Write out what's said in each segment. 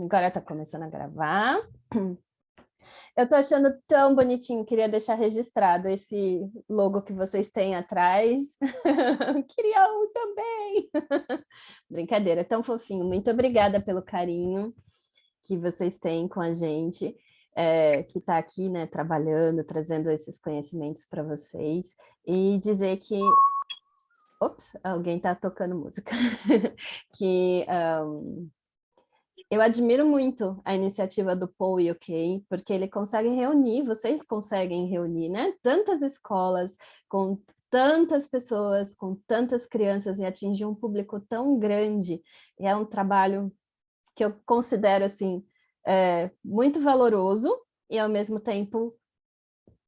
Agora tá começando a gravar. Eu tô achando tão bonitinho, queria deixar registrado esse logo que vocês têm atrás. Queria um também. Brincadeira, tão fofinho. Muito obrigada pelo carinho que vocês têm com a gente, que está aqui, né, trabalhando, trazendo esses conhecimentos para vocês. E dizer que... Ops, alguém está tocando música. Que... eu admiro muito a iniciativa do Paul UK, porque ele consegue reunir, vocês conseguem reunir, né? Tantas escolas, com tantas pessoas, com tantas crianças, e atingir um público tão grande. E é um trabalho que eu considero, assim, muito valoroso e, ao mesmo tempo,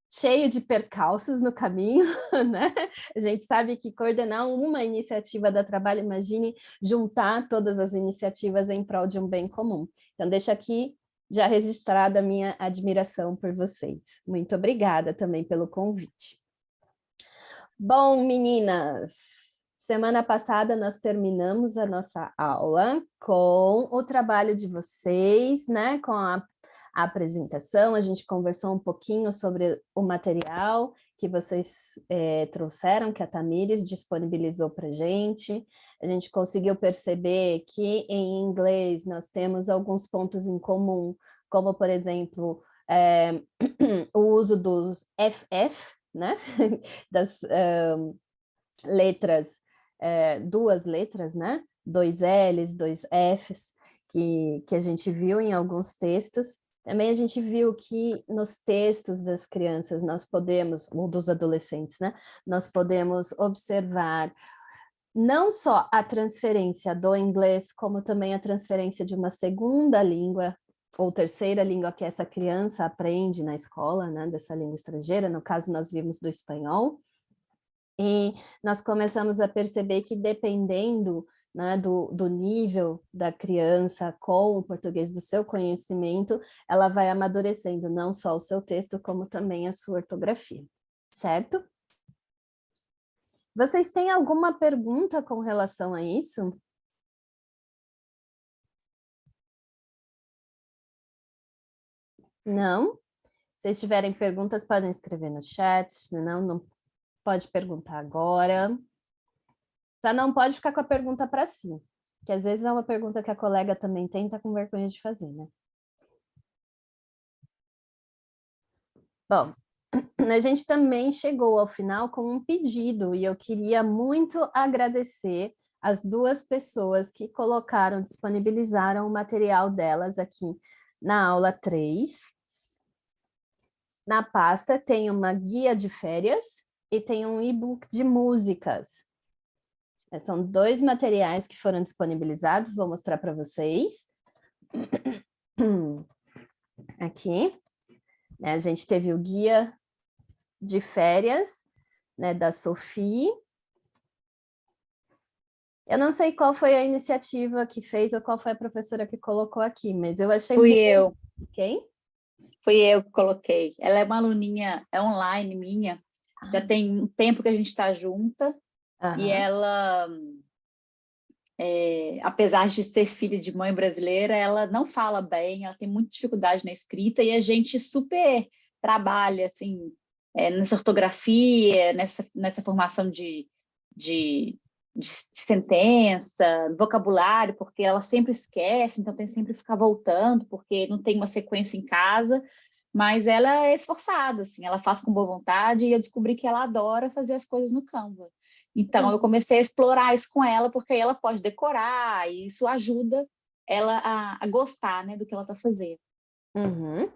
cheio de percalços no caminho, né? A gente sabe que coordenar uma iniciativa dá trabalho, imagine juntar todas as iniciativas em prol de um bem comum. Então, deixo aqui já registrada a minha admiração por vocês. Muito obrigada também pelo convite. Bom, meninas, semana passada nós terminamos a nossa aula com o trabalho de vocês, né? Com a apresentação, a gente conversou um pouquinho sobre o material que vocês trouxeram, que a Tamires disponibilizou para a gente conseguiu perceber que em inglês nós temos alguns pontos em comum, como, por exemplo, o uso dos FF, né? Das letras, duas letras, né? 2 L's, 2 F's, que a gente viu em alguns textos. Também a gente viu que nos textos das crianças nós podemos, ou dos adolescentes, né? Nós podemos observar não só a transferência do inglês, como também a transferência de uma segunda língua, ou terceira língua que essa criança aprende na escola, né? Dessa língua estrangeira, no caso nós vimos do espanhol. E nós começamos a perceber que dependendo, né, do nível da criança com o português, do seu conhecimento, ela vai amadurecendo não só o seu texto, como também a sua ortografia, certo? Vocês têm alguma pergunta com relação a isso? Não? Se vocês tiverem perguntas, podem escrever no chat, senão não pode perguntar agora. Só não pode ficar com a pergunta para si, que às vezes é uma pergunta que a colega também tem, tá com vergonha de fazer, né? Bom, a gente também chegou ao final com um pedido, e eu queria muito agradecer as duas pessoas que colocaram, disponibilizaram o material delas aqui na aula 3. Na pasta tem uma guia de férias e tem um e-book de músicas. São 2 materiais que foram disponibilizados, vou mostrar para vocês. Aqui, né, a gente teve o guia de férias, né, da Sophie. Eu não sei qual foi a iniciativa que fez ou qual foi a professora que colocou aqui, mas eu achei Fui muito... eu. Quem? Fui eu que coloquei. Ela é uma aluninha online minha, já tem um tempo que a gente está junta, e ela, apesar de ser filha de mãe brasileira, ela não fala bem, ela tem muita dificuldade na escrita, e a gente super trabalha, assim, nessa ortografia, nessa formação de sentença, vocabulário, porque ela sempre esquece, então tem sempre que ficar voltando, porque não tem uma sequência em casa, mas ela é esforçada, assim, ela faz com boa vontade, e eu descobri que ela adora fazer as coisas no Canva. Então, eu comecei a explorar isso com ela, porque aí ela pode decorar, e isso ajuda ela a gostar, né, do que ela está fazendo. Uhum.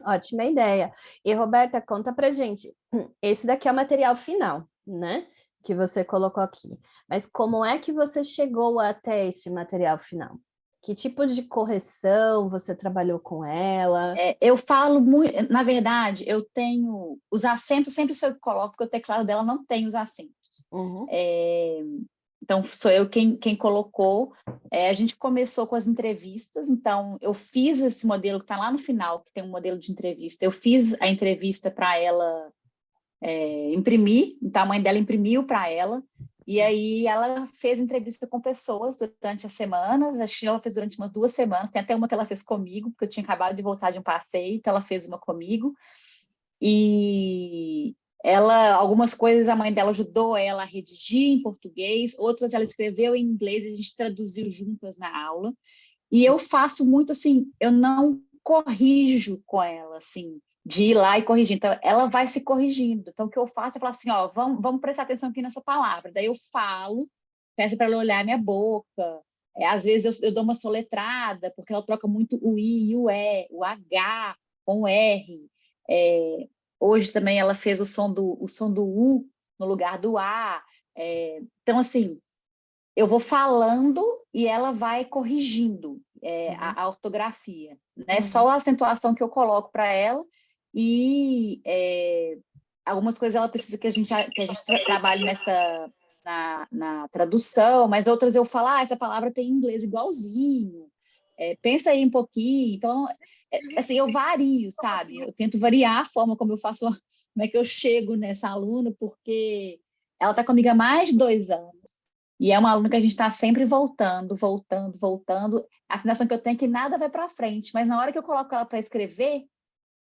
Ótima ideia. E, Roberta, conta pra gente, esse daqui é o material final, né? Que você colocou aqui. Mas como é que você chegou até este material final? Que tipo de correção você trabalhou com ela? Eu falo muito, na verdade, eu tenho os acentos, sempre sou eu que coloco, porque o teclado dela não tem os acentos. Uhum. Então, sou eu quem colocou. A gente começou com as entrevistas, então eu fiz esse modelo que está lá no final, que tem um modelo de entrevista. Eu fiz a entrevista para ela imprimir, então a mãe dela imprimiu para ela. E aí ela fez entrevista com pessoas durante as semanas, acho que ela fez durante umas 2 semanas, tem até uma que ela fez comigo, porque eu tinha acabado de voltar de um passeio, então ela fez uma comigo. E algumas coisas a mãe dela ajudou ela a redigir em português, outras ela escreveu em inglês e a gente traduziu juntas na aula. E eu faço muito assim, eu não corrijo com ela, assim, de ir lá e corrigir. Então, ela vai se corrigindo. Então, o que eu faço é falar assim, ó, vamos prestar atenção aqui nessa palavra. Daí eu falo, peço para ela olhar a minha boca. Às vezes eu dou uma soletrada, porque ela troca muito o I e o E, o H com o R. Hoje também ela fez o som do U no lugar do A. Então, assim, eu vou falando e ela vai corrigindo a ortografia, né? Só a acentuação que eu coloco para ela e algumas coisas ela precisa que a gente trabalhe na tradução, mas outras eu falo, essa palavra tem em inglês igualzinho, pensa aí um pouquinho. Então, assim, eu vario, sabe? Eu tento variar a forma como eu faço, como é que eu chego nessa aluna, porque ela está comigo há mais de 2 anos. E é uma aluna que a gente está sempre voltando, voltando, voltando. A sensação que eu tenho é que nada vai para frente, mas na hora que eu coloco ela para escrever,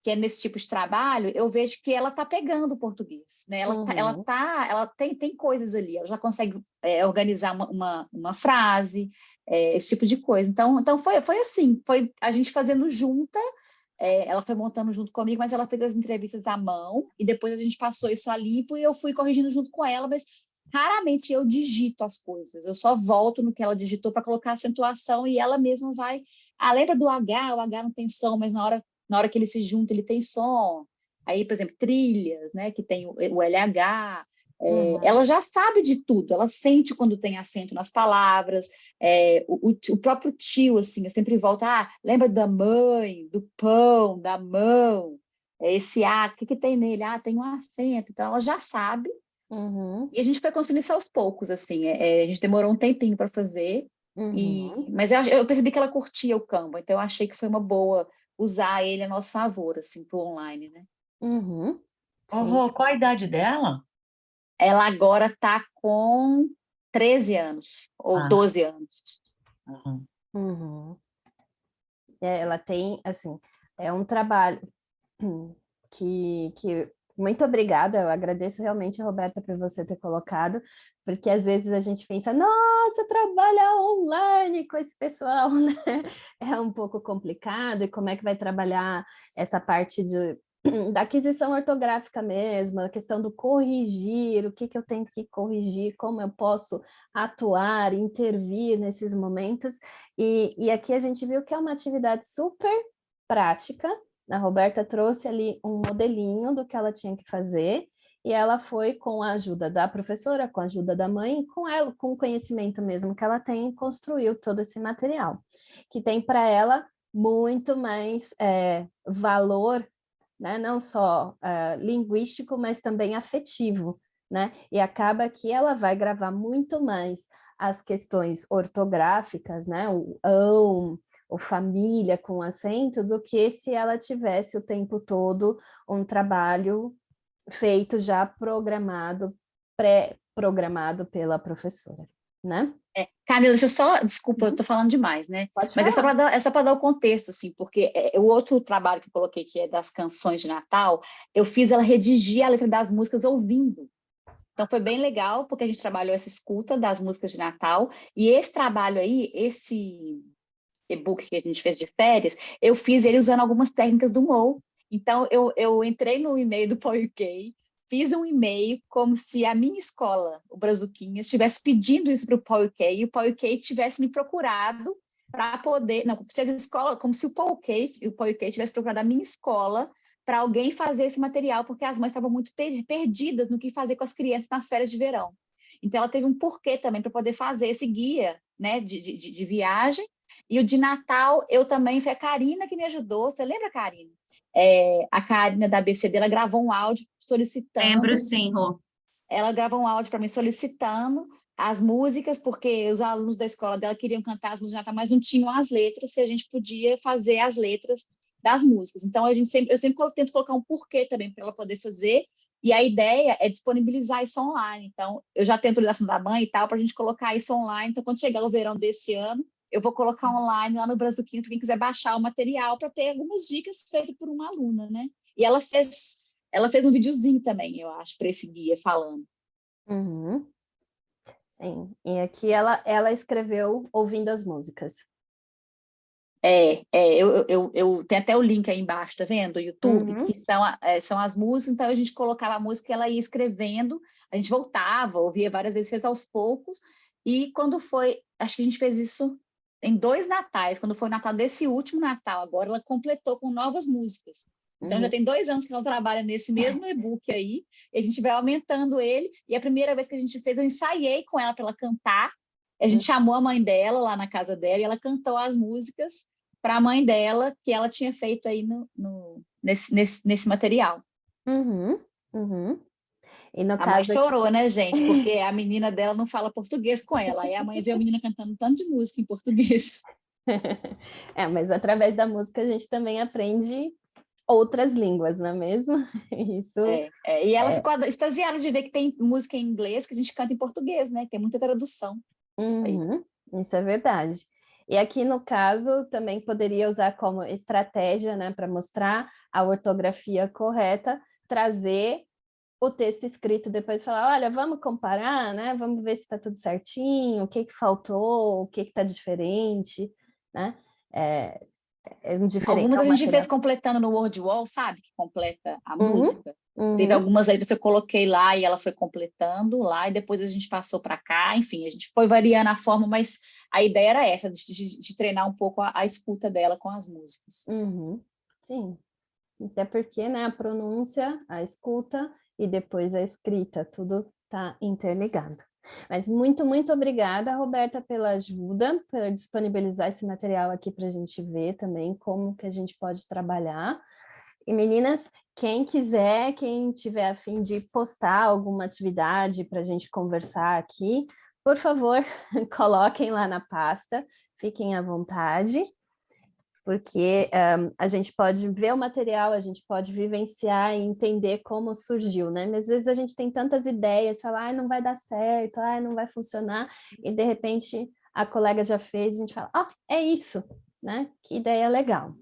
que é nesse tipo de trabalho, eu vejo que ela está pegando o português, né? Ela tem coisas ali, ela já consegue organizar uma frase, esse tipo de coisa. Então foi assim, foi a gente fazendo junta. Ela foi montando junto comigo, mas ela fez as entrevistas à mão e depois a gente passou isso a limpo e eu fui corrigindo junto com ela, mas raramente eu digito as coisas, eu só volto no que ela digitou para colocar a acentuação e ela mesma vai. Lembra do H? O H não tem som, mas na hora que ele se junta, ele tem som. Aí, por exemplo, trilhas, né, que tem o LH. Ela já sabe de tudo, ela sente quando tem acento nas palavras. O próprio tio, assim, eu sempre volto, lembra da mãe, do pão, da mão, esse A, o que tem nele? Tem um acento, então ela já sabe. E a gente foi construindo isso aos poucos, assim, a gente demorou um tempinho para fazer, mas eu percebi que ela curtia o Canva, então eu achei que foi uma boa usar ele a nosso favor, assim, para o online, né? Sim. Qual a idade dela? Ela agora está com 13 anos, ou 12 anos. Ela tem, assim, é um trabalho que muito obrigada, eu agradeço realmente, Roberta, por você ter colocado, porque às vezes a gente pensa, nossa, trabalhar online com esse pessoal, né? É um pouco complicado, e como é que vai trabalhar essa parte da aquisição ortográfica mesmo, a questão do corrigir, o que eu tenho que corrigir, como eu posso atuar, intervir nesses momentos, e aqui a gente viu que é uma atividade super prática. A Roberta trouxe ali um modelinho do que ela tinha que fazer, e ela foi com a ajuda da professora, com a ajuda da mãe, com ela, com o conhecimento mesmo que ela tem, construiu todo esse material, que tem para ela muito mais valor, né? Não só linguístico, mas também afetivo, né? E acaba que ela vai gravar muito mais as questões ortográficas, né? O ão, ou família com acentos, do que se ela tivesse o tempo todo um trabalho feito já programado, pré-programado pela professora, né? Camila, deixa eu só, desculpa, eu estou falando demais, né? Pode Mas falar. é só para dar o contexto, assim, porque o outro trabalho que eu coloquei, que é das canções de Natal, eu fiz ela redigir a letra das músicas ouvindo. Então foi bem legal, porque a gente trabalhou essa escuta das músicas de Natal, e esse trabalho aí, esse e-book que a gente fez de férias, eu fiz ele usando algumas técnicas do Mo. Então, eu entrei no e-mail do PowerK, fiz um e-mail como se a minha escola, o Brazuquinha, estivesse pedindo isso para o PowerK e o PowerK tivesse me procurado para poder... Não, como se as escolas, como se o PowerK tivesse procurado a minha escola para alguém fazer esse material, porque as mães estavam muito perdidas no que fazer com as crianças nas férias de verão. Então, ela teve um porquê também para poder fazer esse guia, né, de viagem. E o de Natal, eu também, foi a Karina que me ajudou. Você lembra, Karina? A Karina da ABCD, ela gravou um áudio solicitando. Lembro, sim, Rô. Ela gravou um áudio para mim solicitando as músicas, porque os alunos da escola dela queriam cantar as músicas de Natal, mas não tinham as letras, se a gente podia fazer as letras das músicas. Então, eu sempre tento colocar um porquê também para ela poder fazer, E a ideia é disponibilizar isso online. Então, eu já tenho autorização da mãe e tal, para a gente colocar isso online. Então, quando chegar o verão desse ano, eu vou colocar online lá no Brazuquinho para quem quiser baixar o material para ter algumas dicas feitas por uma aluna, né? E ela fez um videozinho também, eu acho, para esse guia falando. Uhum. Sim, e aqui ela escreveu ouvindo as músicas. Eu tenho até o link aí embaixo, tá vendo? Do YouTube, Uhum. que são as músicas, então a gente colocava a música e ela ia escrevendo, a gente voltava, ouvia várias vezes, fez aos poucos, e quando foi, acho que a gente fez isso em 2 natais, quando foi o Natal desse último Natal, agora ela completou com novas músicas. Então já Uhum. tem 2 anos que ela trabalha nesse mesmo e-book aí, e a gente vai aumentando ele, e a primeira vez que a gente fez, eu ensaiei com ela para ela cantar, a gente chamou a mãe dela lá na casa dela, e ela cantou as músicas para a mãe dela, que ela tinha feito aí nesse material. Uhum. Uhum. E no A mãe caso aqui... chorou, né, gente? Porque a menina dela não fala português com ela. Aí a mãe vê a menina cantando um tanto de música em português. Mas através da música a gente também aprende outras línguas, não é mesmo? Isso E ela é... ficou extasiada de ver que tem música em inglês que a gente canta em português, né? Tem muita tradução aí. Uhum. Isso é verdade. E aqui no caso também poderia usar como estratégia, né, para mostrar a ortografia correta, trazer o texto escrito depois falar, olha, vamos comparar, né? Vamos ver se está tudo certinho, o que que faltou, o que que está diferente, né? É, é Algumas a um gente fez material. completando no WordWall, sabe? Que completa a Uhum, música. Teve uhum, algumas aí que eu coloquei lá e ela foi completando lá, e depois a gente passou para cá. Enfim, a gente foi variando a forma, mas a ideia era essa, de treinar um pouco a escuta dela com as músicas. uhum. Sim, até porque, né, a pronúncia, a escuta e depois a escrita, tudo está interligado. Mas muito, muito obrigada, Roberta, pela ajuda, por disponibilizar esse material aqui para a gente ver também como que a gente pode trabalhar. E meninas, quem quiser, quem tiver a fim de postar alguma atividade para a gente conversar aqui, por favor, coloquem lá na pasta, fiquem à vontade, porque a gente pode ver o material, a gente pode vivenciar e entender como surgiu, né? Mas às vezes a gente tem tantas ideias, fala, não vai dar certo, não vai funcionar, e de repente a colega já fez, a gente fala, é isso, né? Que ideia legal.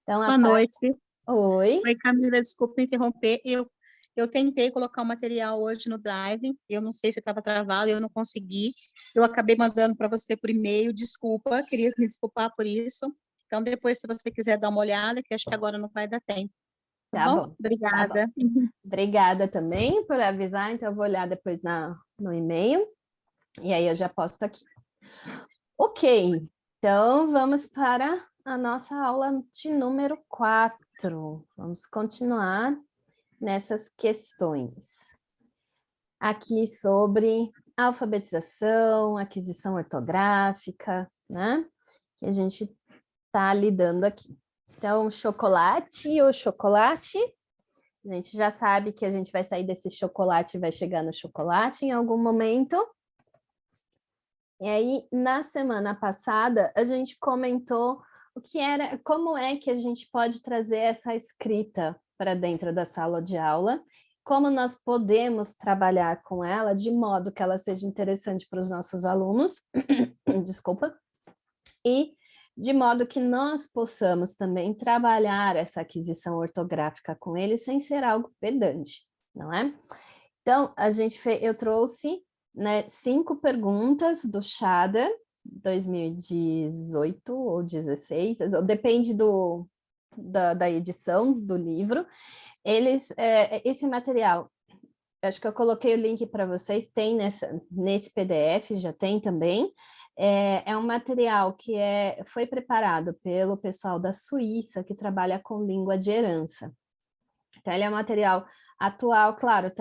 Então, Boa noite. Oi. Oi, Camila, desculpa interromper. Eu tentei colocar o material hoje no Drive, eu não sei se estava travado, eu não consegui. Eu acabei mandando para você por e-mail, desculpa, queria me desculpar por isso. Então, depois, se você quiser dar uma olhada, que acho que agora não vai dar tempo. Tá Tá bom? bom, tá bom. Obrigada. Obrigada também por avisar, então eu vou olhar depois no e-mail, e aí eu já posto aqui. Ok, então vamos para a nossa aula de número 4. Vamos continuar nessas questões. Aqui sobre alfabetização, aquisição ortográfica, né? Que a gente está lidando aqui. Então, chocolate ou chocolate, a gente já sabe que a gente vai sair desse chocolate e vai chegar no chocolate em algum momento. E aí, na semana passada, a gente comentou como é que a gente pode trazer essa escrita para dentro da sala de aula, como nós podemos trabalhar com ela de modo que ela seja interessante para os nossos alunos, desculpa, e de modo que nós possamos também trabalhar essa aquisição ortográfica com ele sem ser algo pedante, não é? Então, eu trouxe, né, 5 perguntas do Chada, 2018 ou 16, depende da edição do livro. Esse material, acho que eu coloquei o link para vocês, tem nesse PDF, já tem também. É um material que foi preparado pelo pessoal da Suíça, que trabalha com língua de herança. Então, ele é um material atual, claro,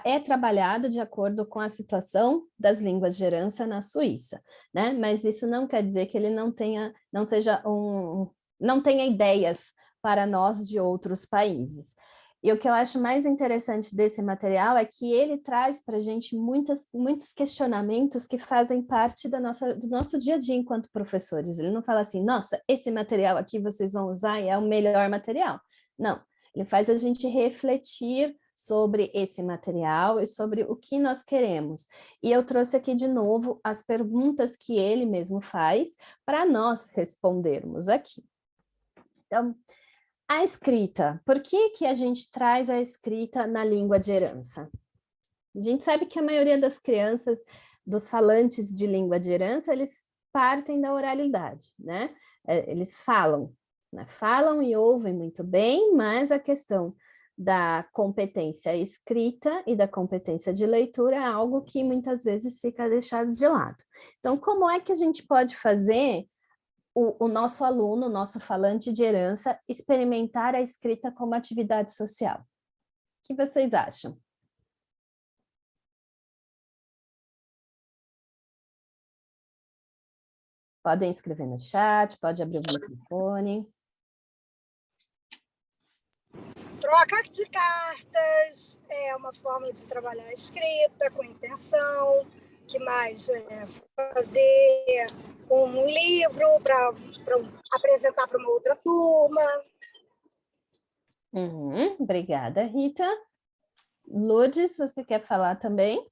é trabalhado de acordo com a situação das línguas de herança na Suíça, né? Mas isso não quer dizer que ele não tenha ideias para nós de outros países. E o que eu acho mais interessante desse material é que ele traz para a gente muitos questionamentos que fazem parte do nosso dia a dia enquanto professores. Ele não fala assim, nossa, esse material aqui vocês vão usar e é o melhor material. Não, Ele faz a gente refletir sobre esse material e sobre o que nós queremos. E eu trouxe aqui de novo as perguntas que ele mesmo faz para nós respondermos aqui. Então, a escrita. Por que que a gente traz a escrita na língua de herança? A gente sabe que a maioria das crianças, dos falantes de língua de herança, eles partem da oralidade, né? Eles falam, né? Falam e ouvem muito bem, mas a questão da competência escrita e da competência de leitura é algo que muitas vezes fica deixado de lado. Então, como é que a gente pode fazer o nosso aluno, o nosso falante de herança, experimentar a escrita como atividade social? O que vocês acham? Podem escrever no chat, pode abrir o microfone. Troca de cartas é uma forma de trabalhar a escrita com intenção. Que mais? Fazer um livro para apresentar para uma outra turma. Obrigada, Rita. Lourdes, você quer falar também?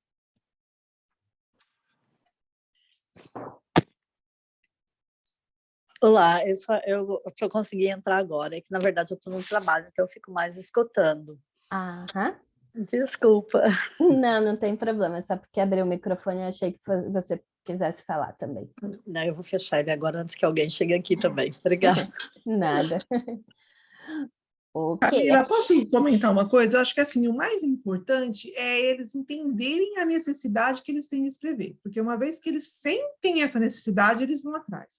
Olá, eu consegui entrar agora, é que na verdade eu estou no trabalho, então eu fico mais escutando. Aham. Desculpa. Não tem problema, só porque abri o microfone eu achei que você quisesse falar também. Não, eu vou fechar ele agora antes que alguém chegue aqui também. Obrigada. Nada. Ok. Camila, posso comentar uma coisa? Eu acho que assim, o mais importante é eles entenderem a necessidade que eles têm de escrever, porque uma vez que eles sentem essa necessidade, eles vão atrás.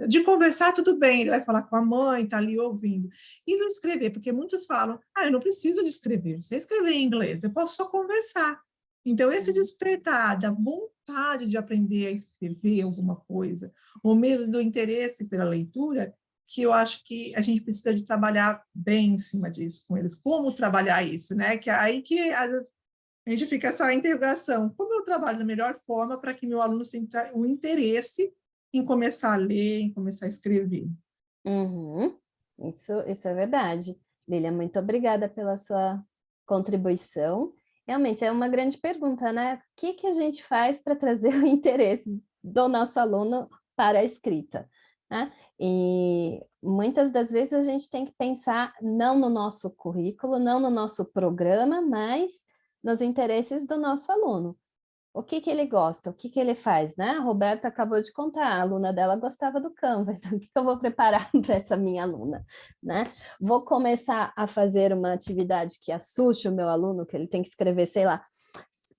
De conversar, tudo bem, ele vai falar com a mãe, está ali ouvindo. E não escrever, porque muitos falam, eu não preciso de escrever, não sei escrever em inglês, eu posso só conversar. Então, esse despertar da vontade de aprender a escrever alguma coisa, ou mesmo do interesse pela leitura, que eu acho que a gente precisa de trabalhar bem em cima disso com eles. Como trabalhar isso, né? Que é aí que a gente fica essa interrogação. Como eu trabalho da melhor forma para que meu aluno sinta o interesse em começar a ler, em começar a escrever? Isso é verdade. Lília, muito obrigada pela sua contribuição. Realmente é uma grande pergunta, né? O que a gente faz para trazer o interesse do nosso aluno para a escrita, né? E muitas das vezes a gente tem que pensar não no nosso currículo, não no nosso programa, mas nos interesses do nosso aluno. O que ele gosta, o que ele faz, né? A Roberta acabou de contar, a aluna dela gostava do Canva, então o que eu vou preparar para essa minha aluna, né? Vou começar a fazer uma atividade que assuste o meu aluno, que ele tem que escrever, sei lá,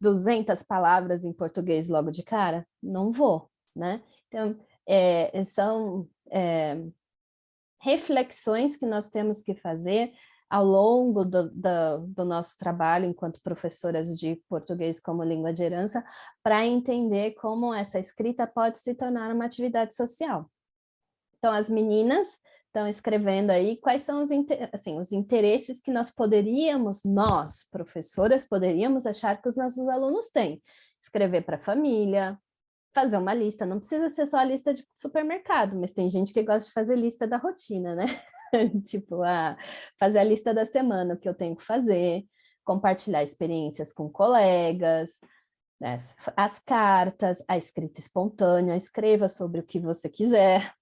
200 palavras em português logo de cara? Não vou, né? Então, são reflexões que nós temos que fazer ao longo do nosso trabalho enquanto professoras de português como língua de herança, para entender como essa escrita pode se tornar uma atividade social. Então, as meninas estão escrevendo aí quais são os interesses que nós, professoras, poderíamos achar que os nossos alunos têm. Escrever para a família, fazer uma lista, não precisa ser só a lista de supermercado, mas tem gente que gosta de fazer lista da rotina, né? Tipo, fazer a lista da semana, o que eu tenho que fazer, compartilhar experiências com colegas, né? As cartas, a escrita espontânea, escreva sobre o que você quiser,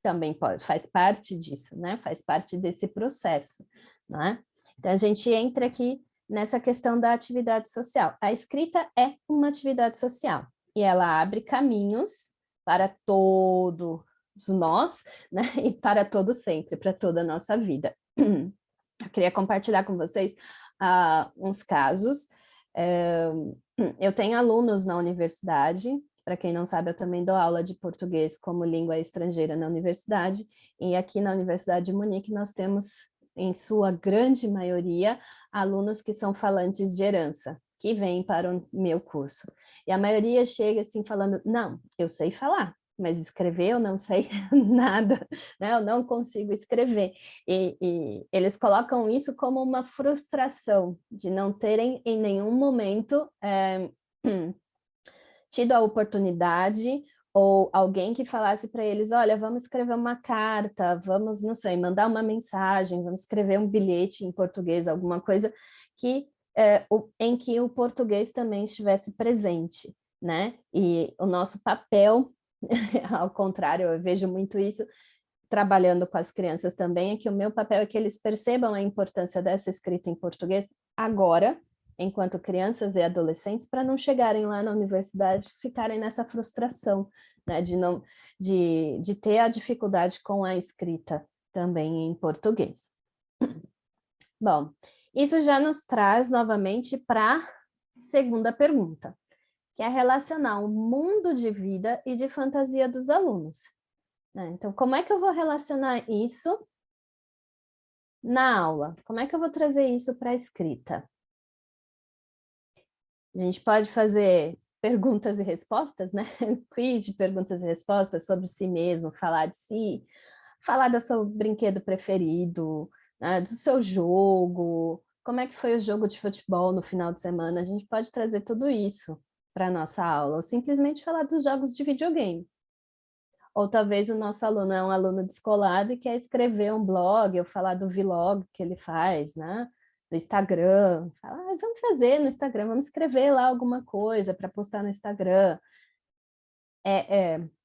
também faz parte disso, né? Faz parte desse processo, né? Então, a gente entra aqui nessa questão da atividade social. A escrita é uma atividade social, e ela abre caminhos para todos nós, né? E para todo sempre, para toda a nossa vida. Eu queria compartilhar com vocês uns casos. Eu tenho alunos na universidade, para quem não sabe, eu também dou aula de português como língua estrangeira na universidade, e aqui na Universidade de Munique nós temos, em sua grande maioria, alunos que são falantes de herança, que vêm para o meu curso. E a maioria chega assim falando, não, eu sei falar, mas escrever eu não sei nada, né? Eu não consigo escrever. E eles colocam isso como uma frustração de não terem em nenhum momento tido a oportunidade ou alguém que falasse para eles, olha, vamos escrever uma carta, vamos, não sei, mandar uma mensagem, vamos escrever um bilhete em português, alguma coisa que, em que o português também estivesse presente, né? E o nosso papel, ao contrário, eu vejo muito isso trabalhando com as crianças também, é que o meu papel é que eles percebam a importância dessa escrita em português agora, enquanto crianças e adolescentes, para não chegarem lá na universidade e ficarem nessa frustração, né, de ter a dificuldade com a escrita também em português. Bom, isso já nos traz novamente para a segunda pergunta, que é relacionar o mundo de vida e de fantasia dos alunos. Então, como é que eu vou relacionar isso na aula? Como é que eu vou trazer isso para a escrita? A gente pode fazer perguntas e respostas, né? Quiz de perguntas e respostas sobre si mesmo, falar de si, falar do seu brinquedo preferido, né? Do seu jogo, como é que foi o jogo de futebol no final de semana. A gente pode trazer tudo isso para a nossa aula, ou simplesmente falar dos jogos de videogame. Ou talvez o nosso aluno é um aluno descolado e quer escrever um blog, ou falar do vlog que ele faz, né? Do Instagram. Fala, vamos fazer no Instagram, vamos escrever lá alguma coisa para postar no Instagram.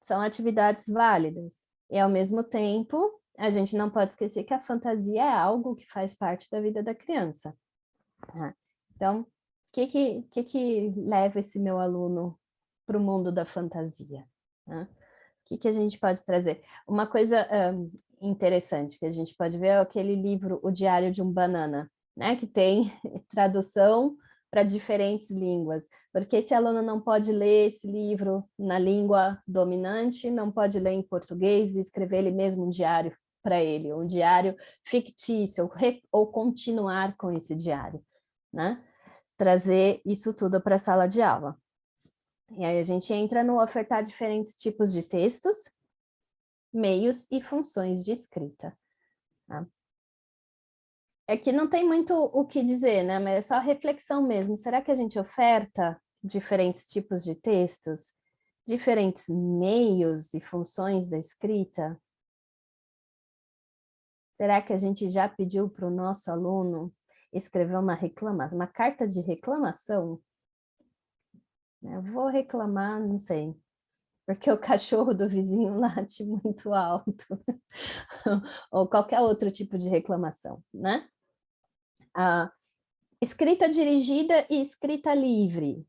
São atividades válidas. E, ao mesmo tempo, a gente não pode esquecer que a fantasia é algo que faz parte da vida da criança. Tá? Então, o que leva esse meu aluno para o mundo da fantasia? Tá? O que a gente pode trazer? Uma coisa interessante que a gente pode ver é aquele livro, O Diário de um Banana, né? Que tem tradução para diferentes línguas, porque esse aluno não pode ler esse livro na língua dominante, não pode ler em português e escrever ele mesmo um diário para ele, um diário fictício, ou continuar com esse diário, né? Trazer isso tudo para a sala de aula. E aí a gente entra no ofertar diferentes tipos de textos, meios e funções de escrita. Tá? É que não tem muito o que dizer, né? Mas é só reflexão mesmo. Será que a gente oferta diferentes tipos de textos, diferentes meios e funções da escrita? Será que a gente já pediu para o nosso aluno escrever uma carta de reclamação? Eu vou reclamar, não sei, porque o cachorro do vizinho late muito alto, ou qualquer outro tipo de reclamação, né? Escrita dirigida e escrita livre.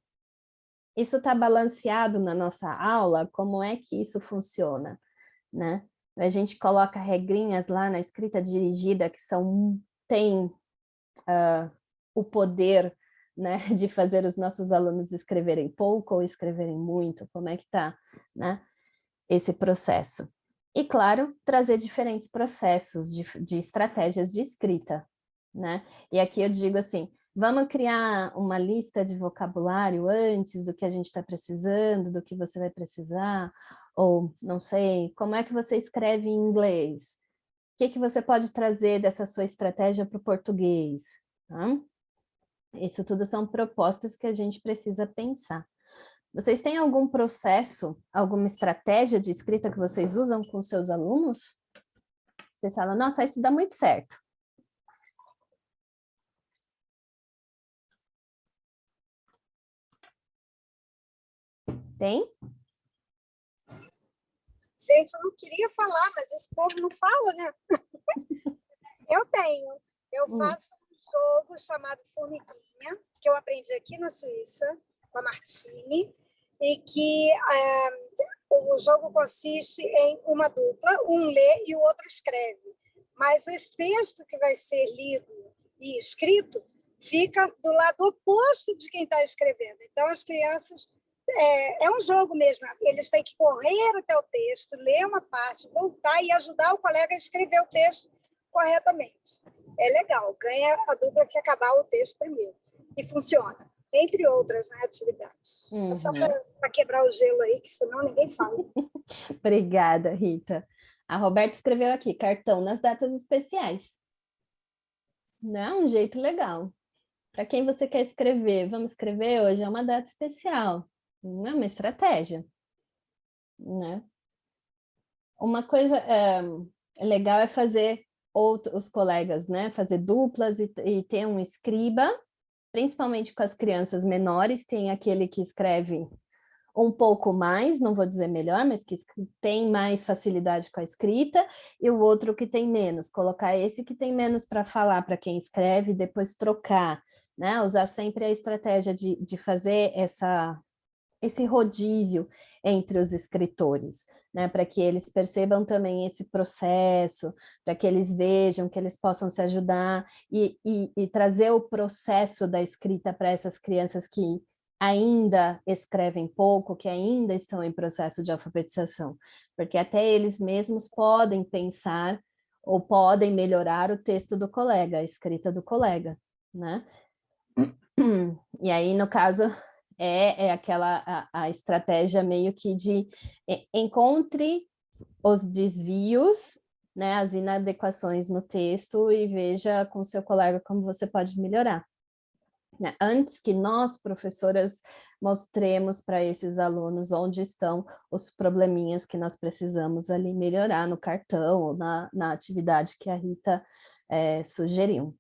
Isso está balanceado na nossa aula? Como é que isso funciona, né? A gente coloca regrinhas lá na escrita dirigida que tem o poder, né, de fazer os nossos alunos escreverem pouco ou escreverem muito, como é que está, né, esse processo. E, claro, trazer diferentes processos de estratégias de escrita, né? E aqui eu digo assim, vamos criar uma lista de vocabulário antes do que a gente está precisando, do que você vai precisar, ou, não sei, como é que você escreve em inglês? O que você pode trazer dessa sua estratégia para o português? Tá? Isso tudo são propostas que a gente precisa pensar. Vocês têm algum processo, alguma estratégia de escrita que vocês usam com seus alunos? Vocês falam, nossa, isso dá muito certo. Tem? Gente, eu não queria falar, mas esse povo não fala, né? Eu tenho. Eu faço um jogo chamado Formiguinha, que eu aprendi aqui na Suíça, com a Martine, e que o jogo consiste em uma dupla, um lê e o outro escreve. Mas esse texto que vai ser lido e escrito fica do lado oposto de quem está escrevendo. Então, as crianças... É um jogo mesmo. Eles têm que correr até o texto, ler uma parte, voltar e ajudar o colega a escrever o texto corretamente. É legal, ganha a dupla que acabar o texto primeiro. E funciona, entre outras, né, atividades. É só para quebrar o gelo aí, que senão ninguém fala. Obrigada, Rita. A Roberta escreveu aqui, cartão nas datas especiais. Não é um jeito legal. Para quem você quer escrever? Vamos escrever hoje, é uma data especial. Não é uma estratégia. né? Uma coisa legal é fazer os colegas, né? Fazer duplas e ter um escriba, principalmente com as crianças menores, tem aquele que escreve um pouco mais, não vou dizer melhor, mas que tem mais facilidade com a escrita, e o outro que tem menos, colocar esse que tem menos para falar para quem escreve, depois trocar, né? Usar sempre a estratégia de fazer esse rodízio entre os escritores, né? Para que eles percebam também esse processo, para que eles vejam, que eles possam se ajudar e trazer o processo da escrita para essas crianças que ainda escrevem pouco, que ainda estão em processo de alfabetização, porque até eles mesmos podem pensar ou podem melhorar o texto do colega, a escrita do colega, né? E aí, no caso, é aquela a estratégia meio que de encontre os desvios, né, as inadequações no texto e veja com seu colega como você pode melhorar. Né? Antes que nós, professoras, mostremos para esses alunos onde estão os probleminhas que nós precisamos ali melhorar no cartão ou na atividade que a Rita sugeriu.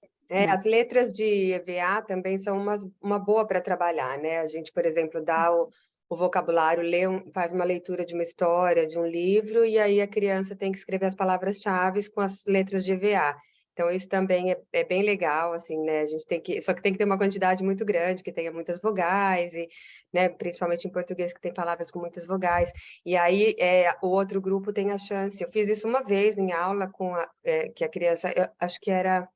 As letras de EVA também são uma boa para trabalhar, né? A gente, por exemplo, dá o vocabulário, faz uma leitura de uma história, de um livro, e aí a criança tem que escrever as palavras-chave com as letras de EVA. Então, isso também é bem legal, assim, né? A gente só que tem que ter uma quantidade muito grande, que tenha muitas vogais, e, né, principalmente em português, que tem palavras com muitas vogais. E aí, o outro grupo tem a chance. Eu fiz isso uma vez em aula, que a criança, eu acho que era...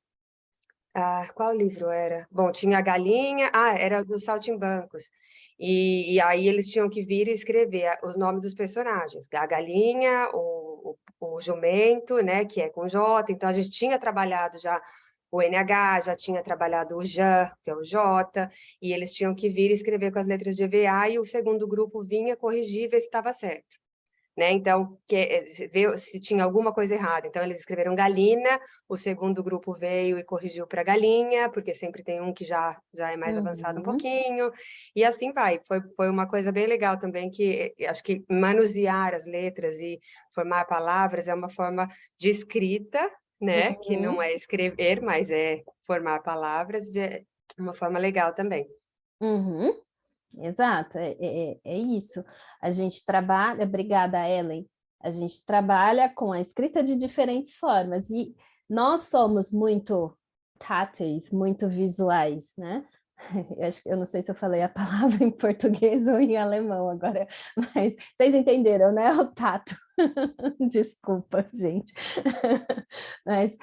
qual livro era? Bom, tinha a galinha, era dos Saltimbancos. E aí eles tinham que vir e escrever os nomes dos personagens. A galinha, o jumento, né, que é com J. Então, a gente tinha trabalhado já o NH, já tinha trabalhado o JAN, que é o J, e eles tinham que vir e escrever com as letras de EVA, e o segundo grupo vinha corrigir e ver se estava certo. Né? Então, ver se tinha alguma coisa errada. Então, eles escreveram galina, o segundo grupo veio e corrigiu para galinha, porque sempre tem um que já é mais avançado um pouquinho, e assim vai. Foi uma coisa bem legal também, que acho que manusear as letras e formar palavras é uma forma de escrita, né? Que não é escrever, mas é formar palavras, é uma forma legal também. Exato, é isso. A gente trabalha, obrigada, Ellen, a gente trabalha com a escrita de diferentes formas, e nós somos muito táteis, muito visuais, né? Eu não sei se eu falei a palavra em português ou em alemão agora, mas vocês entenderam, né? O tato. Desculpa, gente. Mas,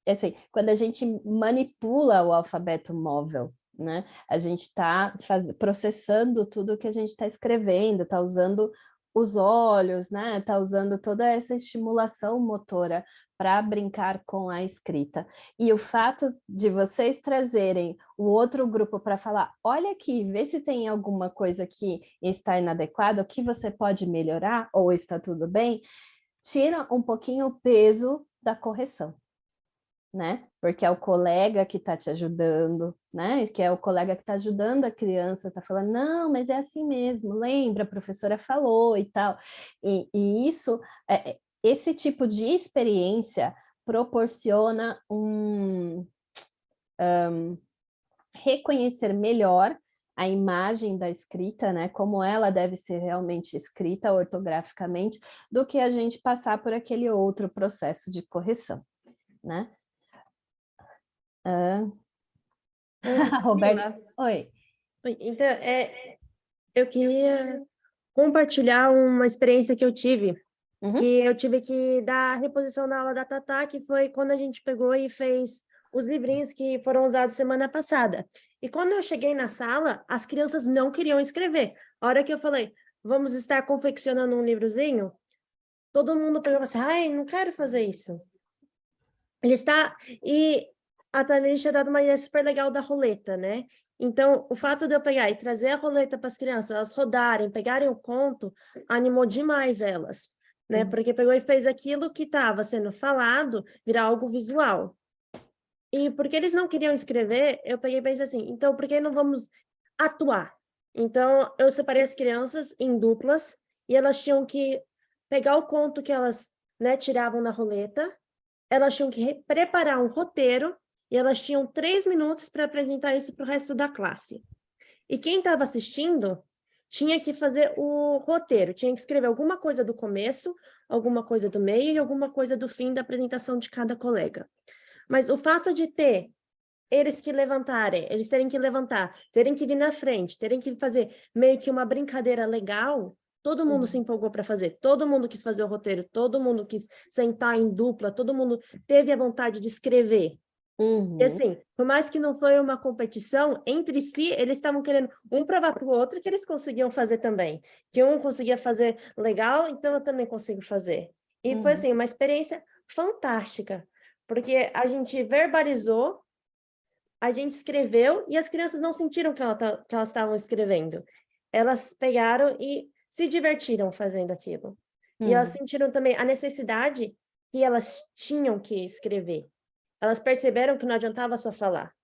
assim, quando a gente manipula o alfabeto móvel, né? A gente está processando tudo que a gente está escrevendo, está usando os olhos, né? Está usando toda essa estimulação motora para brincar com a escrita. E o fato de vocês trazerem o outro grupo para falar, olha aqui, vê se tem alguma coisa que está inadequada, o que você pode melhorar, ou está tudo bem, tira um pouquinho o peso da correção. Né? Porque é o colega que está te ajudando, né? Que é o colega que está ajudando a criança, está falando, não, mas é assim mesmo, lembra, a professora falou e tal. E isso, esse tipo de experiência proporciona reconhecer melhor a imagem da escrita, né? Como ela deve ser realmente escrita ortograficamente, do que a gente passar por aquele outro processo de correção, né? Roberto, oi. Então, eu queria compartilhar uma experiência que eu tive, que eu tive que dar a reposição na aula da Tatá, que foi quando a gente pegou e fez os livrinhos que foram usados semana passada. E quando eu cheguei na sala, as crianças não queriam escrever. A hora que eu falei, vamos estar confeccionando um livrozinho, todo mundo pegou assim, ai, não quero fazer isso. E a Thaís tinha dado uma ideia super legal da roleta, né? Então, o fato de eu pegar e trazer a roleta para as crianças, elas rodarem, pegarem o conto, animou demais elas, né? Porque pegou e fez aquilo que estava sendo falado virar algo visual. E porque eles não queriam escrever, eu peguei e pensei assim, então, por que não vamos atuar? Então, eu separei as crianças em duplas e elas tinham que pegar o conto que elas, né, tiravam na roleta, elas tinham que preparar um roteiro, e elas tinham 3 minutos para apresentar isso para o resto da classe. E quem estava assistindo tinha que fazer o roteiro, tinha que escrever alguma coisa do começo, alguma coisa do meio e alguma coisa do fim da apresentação de cada colega. Mas o fato de ter eles terem que levantar, terem que vir na frente, terem que fazer meio que uma brincadeira legal, todo mundo se empolgou para fazer, todo mundo quis fazer o roteiro, todo mundo quis sentar em dupla, todo mundo teve a vontade de escrever. E assim, por mais que não foi uma competição, entre si, eles estavam querendo um provar para o outro que eles conseguiam fazer também. Que um conseguia fazer legal, então eu também consigo fazer. E foi assim, uma experiência fantástica, porque a gente verbalizou, a gente escreveu e as crianças não sentiram que elas estavam escrevendo. Elas pegaram e se divertiram fazendo aquilo. E elas sentiram também a necessidade que elas tinham que escrever. Elas perceberam que não adiantava só falar.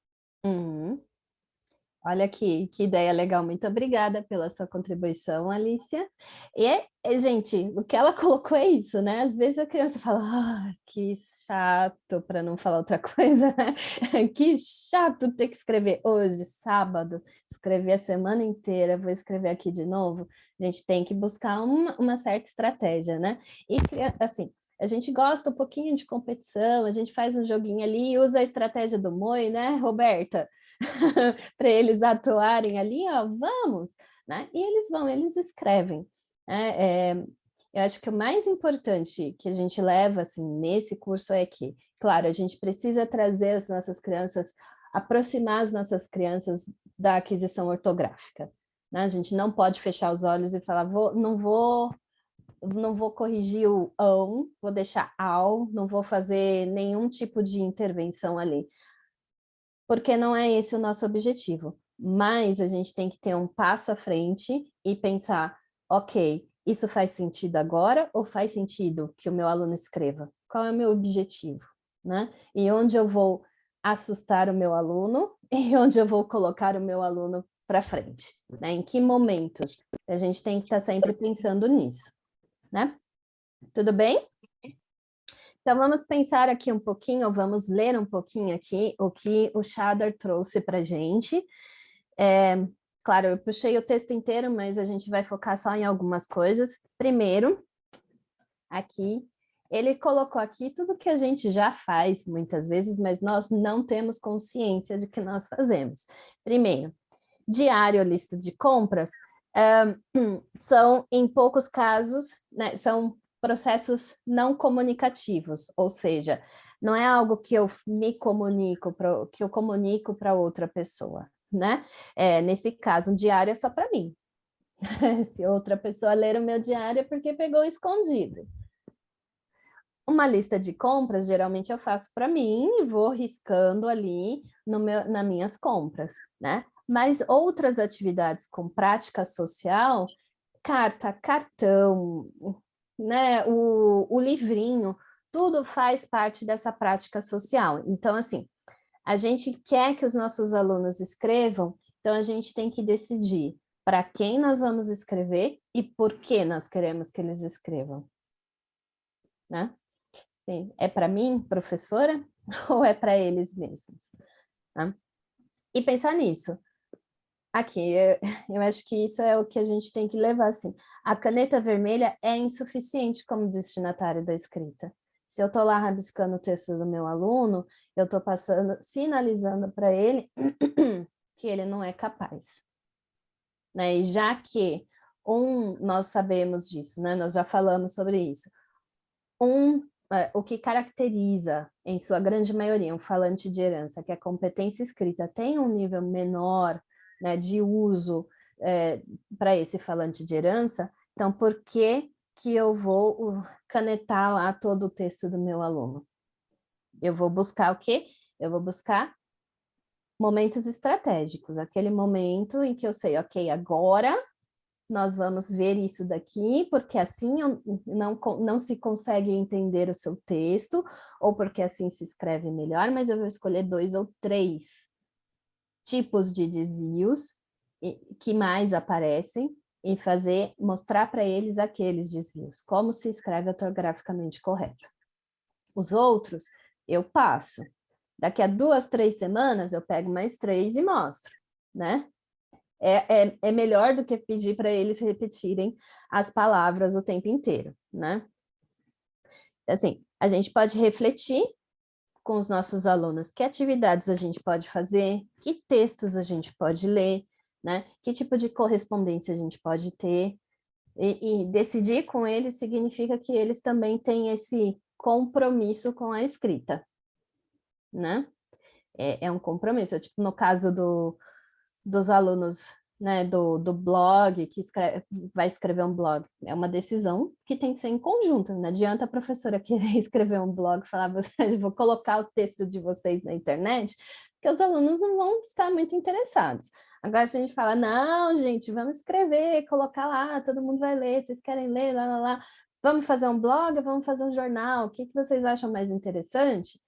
Olha que ideia legal. Muito obrigada pela sua contribuição, Alicia. E, gente, o que ela colocou é isso, né? Às vezes a criança fala, que chato, para não falar outra coisa, né? Que chato ter que escrever hoje, sábado, escrever a semana inteira, vou escrever aqui de novo. A gente tem que buscar uma certa estratégia, né? E, assim, a gente gosta um pouquinho de competição, a gente faz um joguinho ali e usa a estratégia do Moi, né, Roberta? Para eles atuarem ali, ó, vamos, né? E eles vão, eles escrevem. Eu acho que o mais importante que a gente leva, assim, nesse curso é que, claro, a gente precisa trazer as nossas crianças, aproximar as nossas crianças da aquisição ortográfica, né? A gente não pode fechar os olhos e falar, não vou corrigir o ão, vou deixar ao, não vou fazer nenhum tipo de intervenção ali, porque não é esse o nosso objetivo. Mas a gente tem que ter um passo à frente e pensar, ok, isso faz sentido agora ou faz sentido que o meu aluno escreva? Qual é o meu objetivo, né? E onde eu vou assustar o meu aluno e onde eu vou colocar o meu aluno para frente, né? Em que momentos? A gente tem que estar sempre pensando nisso, né? Tudo bem? Então, vamos pensar aqui um pouquinho, vamos ler um pouquinho aqui o que o Shadar trouxe para a gente. Claro, eu puxei o texto inteiro, mas a gente vai focar só em algumas coisas. Primeiro, aqui, ele colocou aqui tudo que a gente já faz muitas vezes, mas nós não temos consciência de que nós fazemos. Primeiro, diário, lista de compras, são, em poucos casos, né, são processos não comunicativos, ou seja, não é algo que eu me comunico, que eu comunico para outra pessoa, né? Nesse caso, um diário é só para mim. Se outra pessoa ler o meu diário é porque pegou escondido. Uma lista de compras, geralmente eu faço para mim e vou riscando ali nas minhas compras, né? Mas outras atividades com prática social, carta, cartão, né, o livrinho, tudo faz parte dessa prática social. Então, assim, a gente quer que os nossos alunos escrevam, então a gente tem que decidir para quem nós vamos escrever e por que nós queremos que eles escrevam, né? Sim. É para mim, professora, ou é para eles mesmos? Tá? E pensar nisso. Aqui, eu acho que isso é o que a gente tem que levar, assim. A caneta vermelha é insuficiente como destinatário da escrita. Se eu estou lá rabiscando o texto do meu aluno, eu estou sinalizando para ele que ele não é capaz. Né? E já que nós sabemos disso, né? Nós já falamos sobre isso. O que caracteriza, em sua grande maioria, um falante de herança, que a competência escrita tem um nível menor, né, de uso para esse falante de herança, então por que eu vou canetar lá todo o texto do meu aluno? Eu vou buscar o quê? Eu vou buscar momentos estratégicos, aquele momento em que eu sei, ok, agora nós vamos ver isso daqui, porque assim não se consegue entender o seu texto, ou porque assim se escreve melhor, mas eu vou escolher 2 ou 3 tipos de desvios que mais aparecem, e mostrar para eles aqueles desvios, como se escreve ortograficamente correto. Os outros, eu passo. Daqui a 2, 3 semanas, eu pego mais 3 e mostro, né? É melhor do que pedir para eles repetirem as palavras o tempo inteiro, né? Assim, a gente pode refletir com os nossos alunos que atividades a gente pode fazer, que textos a gente pode ler, né? Que tipo de correspondência a gente pode ter. E decidir com eles significa que eles também têm esse compromisso com a escrita, né? É um compromisso. Tipo, no caso dos alunos, né, do blog, que vai escrever um blog, é uma decisão que tem que ser em conjunto. Não adianta a professora querer escrever um blog e falar, vou colocar o texto de vocês na internet, porque os alunos não vão estar muito interessados. Agora, se a gente fala, não, gente, vamos escrever, colocar lá, todo mundo vai ler, vocês querem ler, lá, lá, lá. Vamos fazer um blog, vamos fazer um jornal, o que vocês acham mais interessante?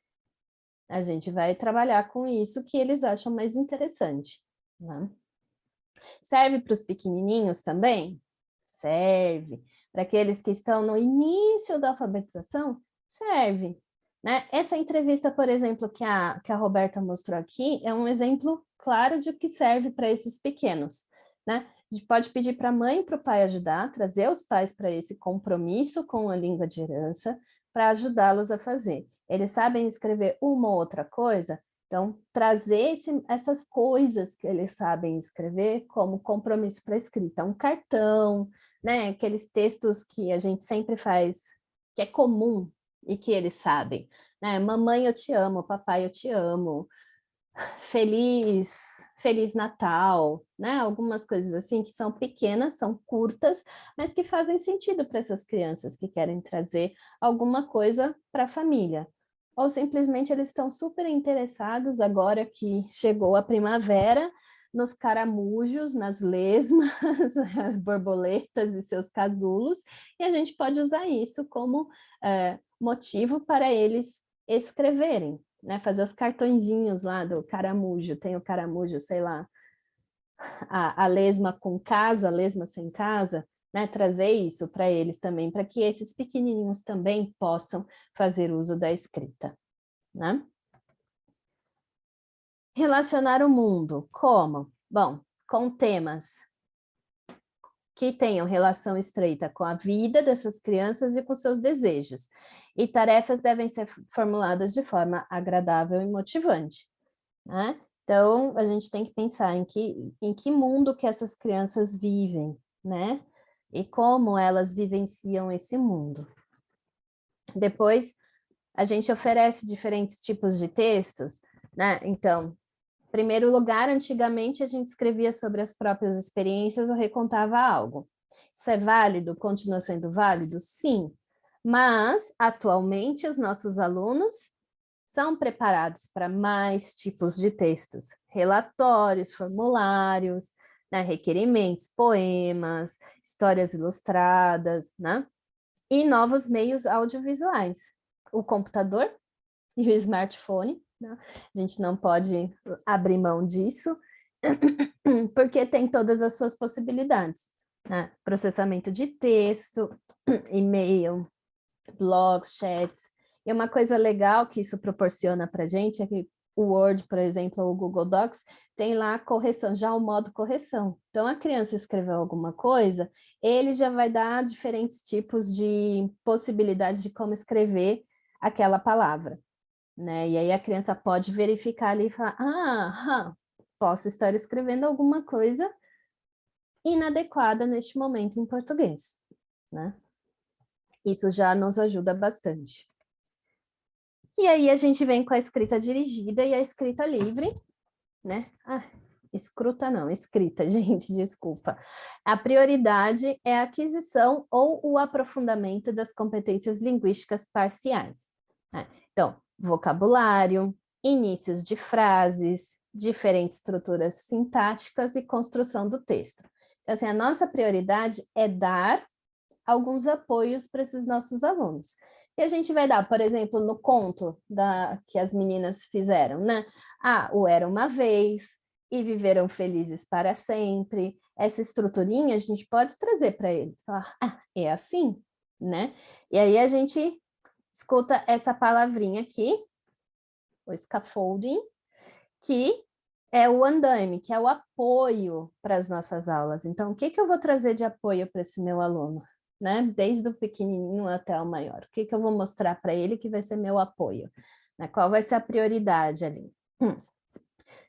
A gente vai trabalhar com isso que eles acham mais interessante, né? Serve para os pequenininhos também? Serve. Para aqueles que estão no início da alfabetização? Serve. Né? Essa entrevista, por exemplo, que a Roberta mostrou aqui, é um exemplo claro de que serve para esses pequenos. Né? A gente pode pedir para a mãe e para o pai ajudar, trazer os pais para esse compromisso com a língua de herança, para ajudá-los a fazer. Eles sabem escrever uma ou outra coisa? Então, trazer essas coisas que eles sabem escrever como compromisso para a escrita. Um cartão, né? Aqueles textos que a gente sempre faz, que é comum e que eles sabem. Né? Mamãe, eu te amo. Papai, eu te amo. Feliz Natal, né? Algumas coisas assim que são pequenas, são curtas, mas que fazem sentido para essas crianças que querem trazer alguma coisa para a família. Ou simplesmente eles estão super interessados agora que chegou a primavera, nos caramujos, nas lesmas, borboletas e seus casulos, e a gente pode usar isso como motivo para eles escreverem, né? Fazer os cartõezinhos lá do caramujo, tem o caramujo, sei lá, a lesma com casa, a lesma sem casa, né, trazer isso para eles também, para que esses pequenininhos também possam fazer uso da escrita, né? Relacionar o mundo, como? Bom, com temas que tenham relação estreita com a vida dessas crianças e com seus desejos, e tarefas devem ser formuladas de forma agradável e motivante, né? Então, a gente tem que pensar em que mundo que essas crianças vivem, né? E como elas vivenciam esse mundo. Depois, a gente oferece diferentes tipos de textos, né? Então, em primeiro lugar, antigamente a gente escrevia sobre as próprias experiências ou recontava algo. Isso é válido? Continua sendo válido? Sim. Mas, atualmente, os nossos alunos são preparados para mais tipos de textos. Relatórios, formulários, né, requerimentos, poemas, histórias ilustradas, né? E novos meios audiovisuais. O computador e o smartphone, né? A gente não pode abrir mão disso, porque tem todas as suas possibilidades. Né? Processamento de texto, e-mail, blogs, chats. E uma coisa legal que isso proporciona para a gente é que o Word, por exemplo, ou o Google Docs, tem lá a correção, já o modo correção. Então, a criança escreveu alguma coisa, ele já vai dar diferentes tipos de possibilidades de como escrever aquela palavra. Né? E aí a criança pode verificar ali e falar, posso estar escrevendo alguma coisa inadequada neste momento em português. Né? Isso já nos ajuda bastante. E aí a gente vem com a escrita dirigida e a escrita livre, né? Escruta não, escrita, gente, desculpa. A prioridade é a aquisição ou o aprofundamento das competências linguísticas parciais. Né? Então, vocabulário, inícios de frases, diferentes estruturas sintáticas e construção do texto. Então, assim, a nossa prioridade é dar alguns apoios para esses nossos alunos. E a gente vai dar, por exemplo, no conto que as meninas fizeram, né? O Era Uma Vez, e viveram felizes para sempre. Essa estruturinha a gente pode trazer para eles. Falar, é assim, né? E aí a gente escuta essa palavrinha aqui, o scaffolding, que é o andaime, que é o apoio para as nossas aulas. Então, o que eu vou trazer de apoio para esse meu aluno? Né? Desde o pequenininho até o maior. O que eu vou mostrar para ele que vai ser meu apoio? Né? Qual vai ser a prioridade ali?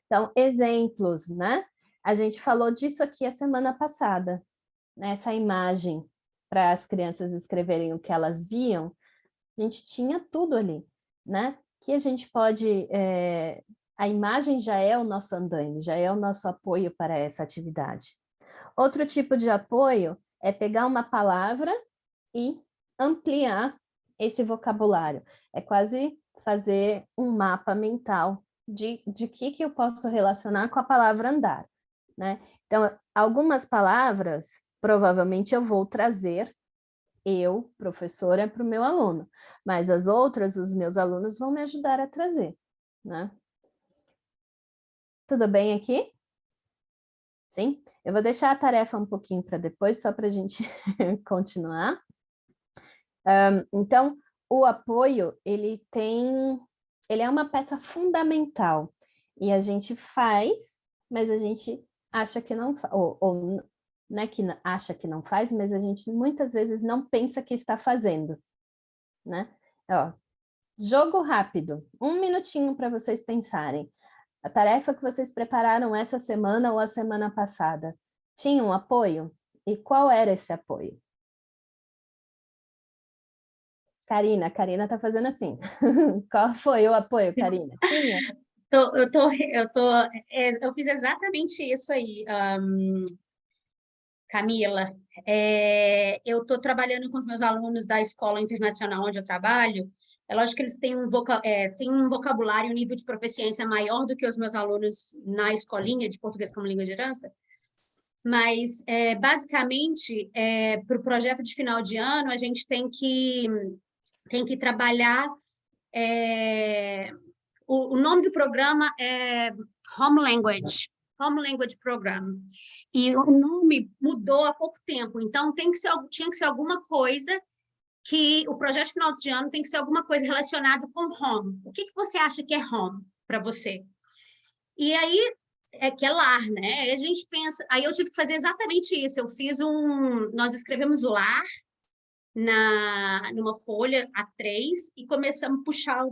Então, exemplos, né? A gente falou disso aqui a semana passada, né? Essa imagem para as crianças escreverem o que elas viam, a gente tinha tudo ali, né? Que a gente pode... a imagem já é o nosso andaime, já é o nosso apoio para essa atividade. Outro tipo de apoio é pegar uma palavra e ampliar esse vocabulário. É quase fazer um mapa mental de que eu posso relacionar com a palavra andar, né? Então, algumas palavras, provavelmente eu vou trazer, eu, professora, para o meu aluno, mas as outras, os meus alunos vão me ajudar a trazer, né? Tudo bem aqui? Sim? Eu vou deixar a tarefa um pouquinho para depois, só para a gente continuar. Então, o apoio, ele é uma peça fundamental, e a gente faz, mas a gente acha que não faz, ou não é que acha que não faz, mas a gente muitas vezes não pensa que está fazendo, né? Ó, jogo rápido, 1 minutinho para vocês pensarem. A tarefa que vocês prepararam essa semana ou a semana passada, tinha um apoio? E qual era esse apoio? Karina está fazendo assim. Qual foi o apoio, Karina? Tinha? Eu fiz exatamente isso aí, Camila. Eu estou trabalhando com os meus alunos da escola internacional onde eu trabalho. É lógico que eles têm um vocabulário e um nível de proficiência maior do que os meus alunos na escolinha de português como língua de herança, mas, basicamente, para o projeto de final de ano, a gente tem que trabalhar... O nome do programa é Home Language Program. E o nome mudou há pouco tempo, então tinha que ser alguma coisa que o projeto de final de ano tem que ser alguma coisa relacionada com home. O que você acha que é home para você? E aí, que é lar, né? Aí a gente pensa... Aí eu tive que fazer exatamente isso. Nós escrevemos lar numa folha A3 e começamos a puxar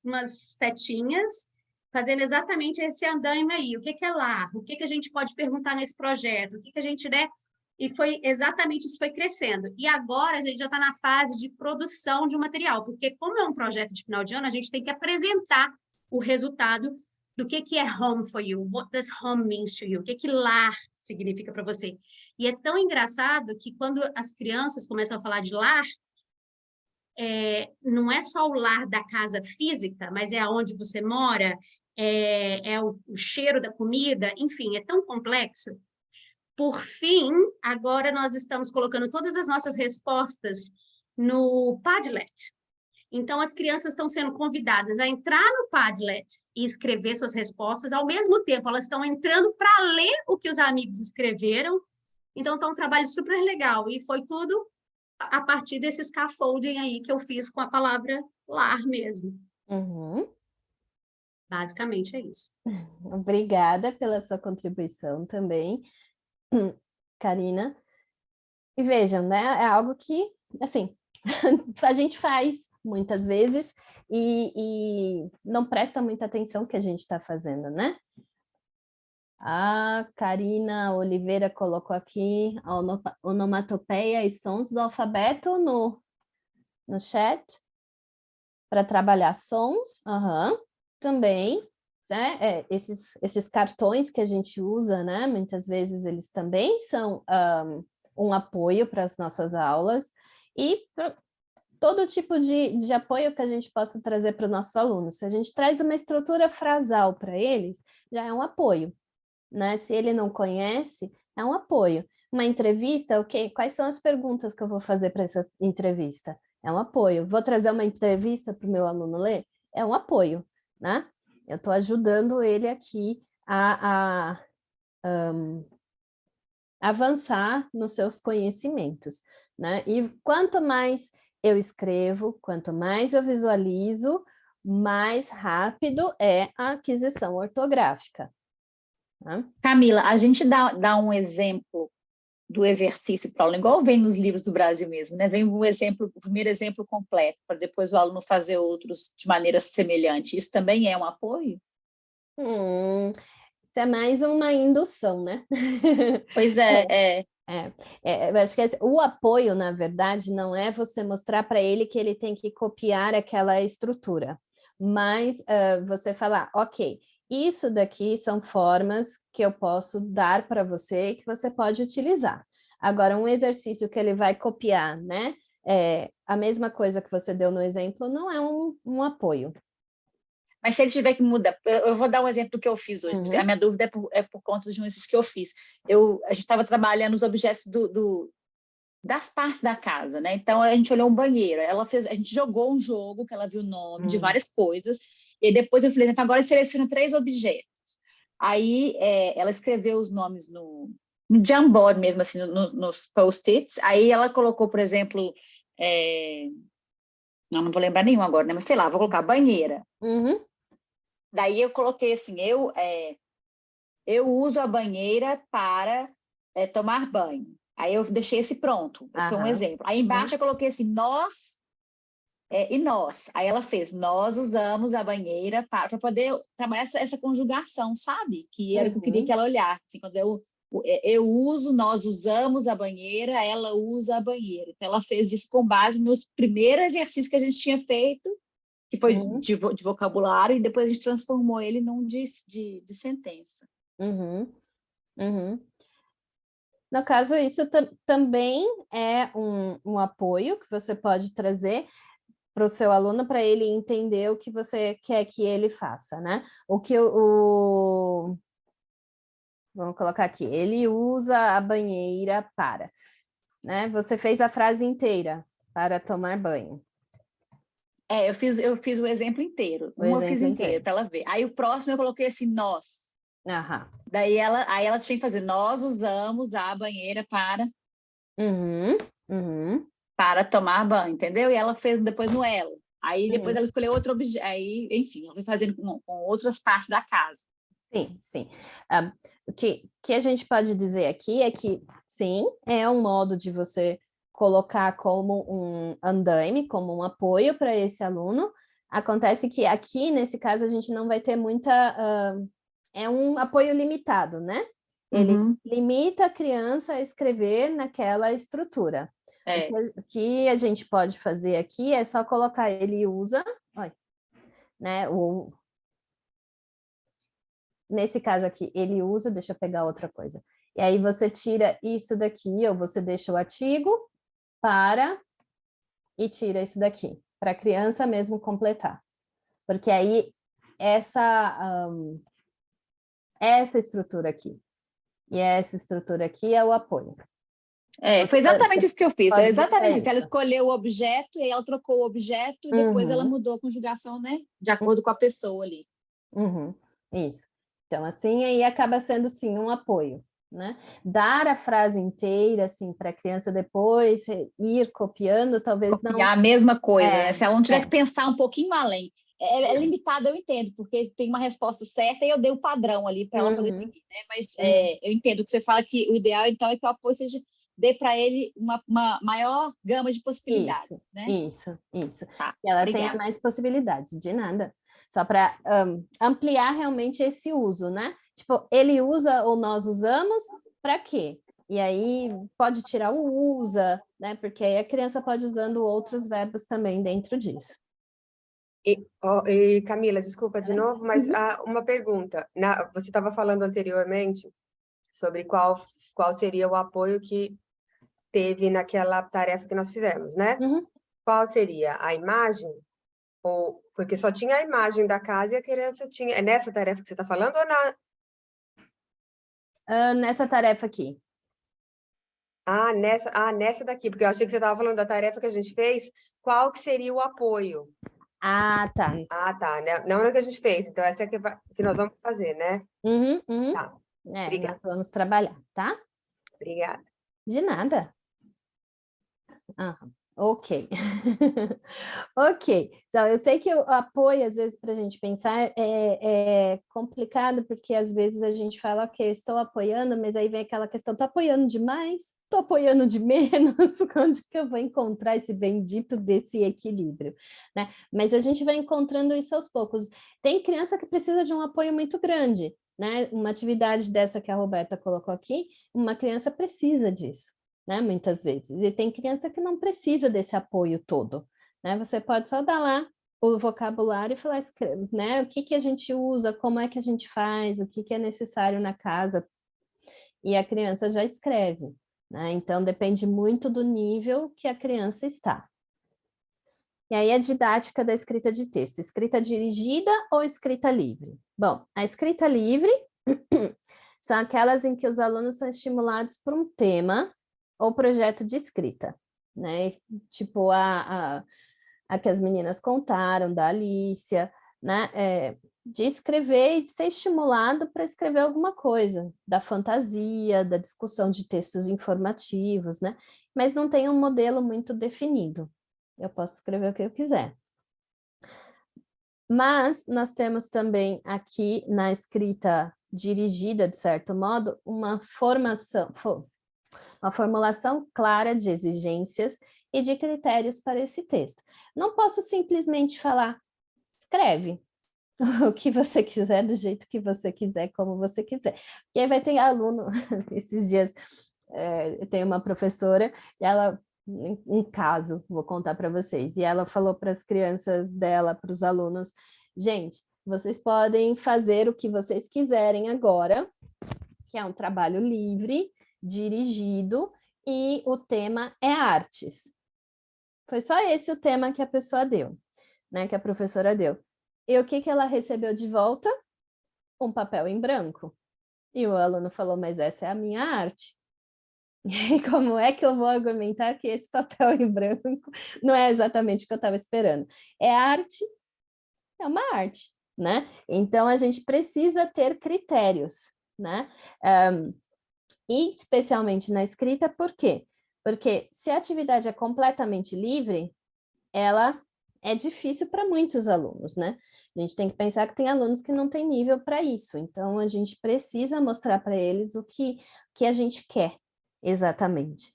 umas setinhas, fazendo exatamente esse andaime aí. O que é lar? O que a gente pode perguntar nesse projeto? O que a gente der... E foi exatamente isso, foi crescendo. E agora a gente já está na fase de produção de um material, porque como é um projeto de final de ano, a gente tem que apresentar o resultado do que é home for you, what does home means to you, o que lar significa para você. E é tão engraçado que quando as crianças começam a falar de lar, não é só o lar da casa física, mas é aonde você mora, é o cheiro da comida, enfim, é tão complexo. Por fim, agora nós estamos colocando todas as nossas respostas no Padlet. Então, as crianças estão sendo convidadas a entrar no Padlet e escrever suas respostas. Ao mesmo tempo, elas estão entrando para ler o que os amigos escreveram. Então, está um trabalho super legal. E foi tudo a partir desse scaffolding aí que eu fiz com a palavra lar mesmo. Uhum. Basicamente é isso. Obrigada pela sua contribuição também, Karina. E vejam, né? É algo que, assim, a gente faz muitas vezes e não presta muita atenção no que a gente está fazendo, né? A Karina Oliveira colocou aqui a onomatopeia e sons do alfabeto no chat para trabalhar sons. Também, né? Esses cartões que a gente usa, né? Muitas vezes eles também são um apoio para as nossas aulas e todo tipo de apoio que a gente possa trazer para os nossos alunos. Se a gente traz uma estrutura frasal para eles, já é um apoio, né? Se ele não conhece, é um apoio. Uma entrevista, quais são as perguntas que eu vou fazer para essa entrevista? É um apoio. Vou trazer uma entrevista para o meu aluno ler? É um apoio, né? Eu estou ajudando ele aqui a avançar nos seus conhecimentos, né? E quanto mais eu escrevo, quanto mais eu visualizo, mais rápido é a aquisição ortográfica. Tá? Camila, a gente dá um exemplo do exercício para o aluno, igual vem nos livros do Brasil mesmo, né? Vem o primeiro exemplo completo, para depois o aluno fazer outros de maneira semelhante. Isso também é um apoio? Isso é mais uma indução, né? Pois Eu acho que o apoio, na verdade, não é você mostrar para ele que ele tem que copiar aquela estrutura, mas você falar, ok, isso daqui são formas que eu posso dar para você e que você pode utilizar. Agora, um exercício que ele vai copiar, né? A mesma coisa que você deu no exemplo, não é um apoio. Mas se ele tiver que mudar, eu vou dar um exemplo do que eu fiz hoje. A minha dúvida é por conta de um exercício que eu fiz. A gente estava trabalhando os objetos das partes da casa, né? Então a gente olhou um banheiro, a gente jogou um jogo que ela viu o nome de várias coisas, e depois eu falei, então agora seleciona 3 objetos. Aí ela escreveu os nomes no Jamboard mesmo, assim, nos post-its. Aí ela colocou, por exemplo, não vou lembrar nenhum agora, né? Mas sei lá, vou colocar banheira. Daí eu coloquei assim, eu uso a banheira para tomar banho. Aí eu deixei esse pronto. Esse foi um exemplo. Aí embaixo eu coloquei assim, nós e nós. Aí ela fez, nós usamos a banheira para poder trabalhar essa conjugação, sabe? Que era o que eu queria que ela olhasse. Assim, quando eu uso, nós usamos a banheira, ela usa a banheira. Então ela fez isso com base nos primeiros exercícios que a gente tinha feito, que foi de vocabulário, e depois a gente transformou ele num de sentença. No caso, isso também é um apoio que você pode trazer para o seu aluno, para ele entender o que você quer que ele faça, né? Vamos colocar aqui, ele usa a banheira para, né? Você fez a frase inteira, para tomar banho. Eu fiz o exemplo inteiro. Eu fiz inteiro, para ela ver. Aí o próximo eu coloquei assim, nós. Daí ela tinha que fazer, nós usamos a banheira para para tomar banho, entendeu? E ela fez depois no ela. Aí depois ela escolheu outro objeto, aí, enfim, ela foi fazendo com outras partes da casa. Sim. O que a gente pode dizer aqui é que, sim, é um modo de você colocar como um andaime, como um apoio para esse aluno. Acontece que aqui, nesse caso, a gente não vai ter muita... é um apoio limitado, né? Ele limita a criança a escrever naquela estrutura. O que a gente pode fazer aqui é só colocar ele usa, né? Nesse caso aqui, ele usa, deixa eu pegar outra coisa. E aí você tira isso daqui, ou você deixa o artigo e tira isso daqui, para a criança mesmo completar. Porque aí essa estrutura aqui e essa estrutura aqui é o apoio. Foi exatamente isso que eu fiz. Exatamente isso. Ela escolheu o objeto, e aí ela trocou o objeto, e depois ela mudou a conjugação, né? De acordo com a pessoa ali. Isso. Então, assim, aí acaba sendo, sim, um apoio, né? Dar a frase inteira, assim, para a criança depois ir copiando, talvez não... Copiar a mesma coisa, né? Se ela não tiver que pensar um pouquinho além. É limitado, eu entendo, porque tem uma resposta certa e eu dei o padrão ali para ela poder seguir, né? Mas eu entendo que você fala que o ideal, então, é que o apoio dê para ele uma maior gama de possibilidades, né? Isso. Tá, que ela obrigada. tenha mais possibilidades, de nada. Só para ampliar realmente esse uso, né? Tipo, ele usa ou nós usamos, para quê? E aí pode tirar o usa, né? Porque aí a criança pode usando outros verbos também dentro disso. E Camila, desculpa de novo, mas uma pergunta. Você estava falando anteriormente sobre qual seria o apoio que teve naquela tarefa que nós fizemos, né? Qual seria? A imagem? Porque só tinha a imagem da casa e a criança tinha... É nessa tarefa que você está falando ou nessa tarefa aqui. Nessa daqui, porque eu achei que você estava falando da tarefa que a gente fez. Qual que seria o apoio? Ah, tá. Ah, tá, né? Não é que a gente fez, então essa é que nós vamos fazer, né? Uhum, uhum. Tá, Nós obrigada. vamos trabalhar, tá? Obrigada. De nada. Ok. Ok. Então, eu sei que o apoio, às vezes, para a gente pensar é complicado, porque às vezes a gente fala, ok, eu estou apoiando, mas aí vem aquela questão, estou apoiando demais? Estou apoiando de menos? Onde que eu vou encontrar esse bendito desse equilíbrio, né? Mas a gente vai encontrando isso aos poucos. Tem criança que precisa de um apoio muito grande, né? Uma atividade dessa que a Roberta colocou aqui, uma criança precisa disso, né? Muitas vezes. E tem criança que não precisa desse apoio todo, né? Você pode só dar lá o vocabulário e falar, né? O que que a gente usa, como é que a gente faz, o que que é necessário na casa, e a criança já escreve, né? Então, depende muito do nível que a criança está. E aí, a didática da escrita de texto, escrita dirigida ou escrita livre? Bom, a escrita livre são aquelas em que os alunos são estimulados por um tema ou projeto de escrita, né? Tipo a que as meninas contaram, da Alicia, né? De escrever e de ser estimulado para escrever alguma coisa, da fantasia, da discussão de textos informativos, né? Mas não tem um modelo muito definido. Eu posso escrever o que eu quiser. Mas nós temos também aqui na escrita dirigida, de certo modo, uma formulação clara de exigências e de critérios para esse texto. Não posso simplesmente falar, escreve o que você quiser, do jeito que você quiser, como você quiser. E aí vai ter aluno, esses dias, eu tenho uma professora, e ela, um caso, vou contar para vocês, e ela falou para as crianças dela, para os alunos, gente, vocês podem fazer o que vocês quiserem agora, que é um trabalho livre, dirigido, e o tema é artes. Foi só esse o tema que a pessoa deu, né, que a professora deu. E o que que ela recebeu de volta? Um papel em branco. E o aluno falou, mas essa é a minha arte. E como é que eu vou argumentar que esse papel em branco não é exatamente o que eu estava esperando? É arte, é uma arte, né? Então, a gente precisa ter critérios, né? E especialmente na escrita, por quê? Porque se a atividade é completamente livre, ela é difícil para muitos alunos, né? A gente tem que pensar que tem alunos que não têm nível para isso, então a gente precisa mostrar para eles o que a gente quer exatamente.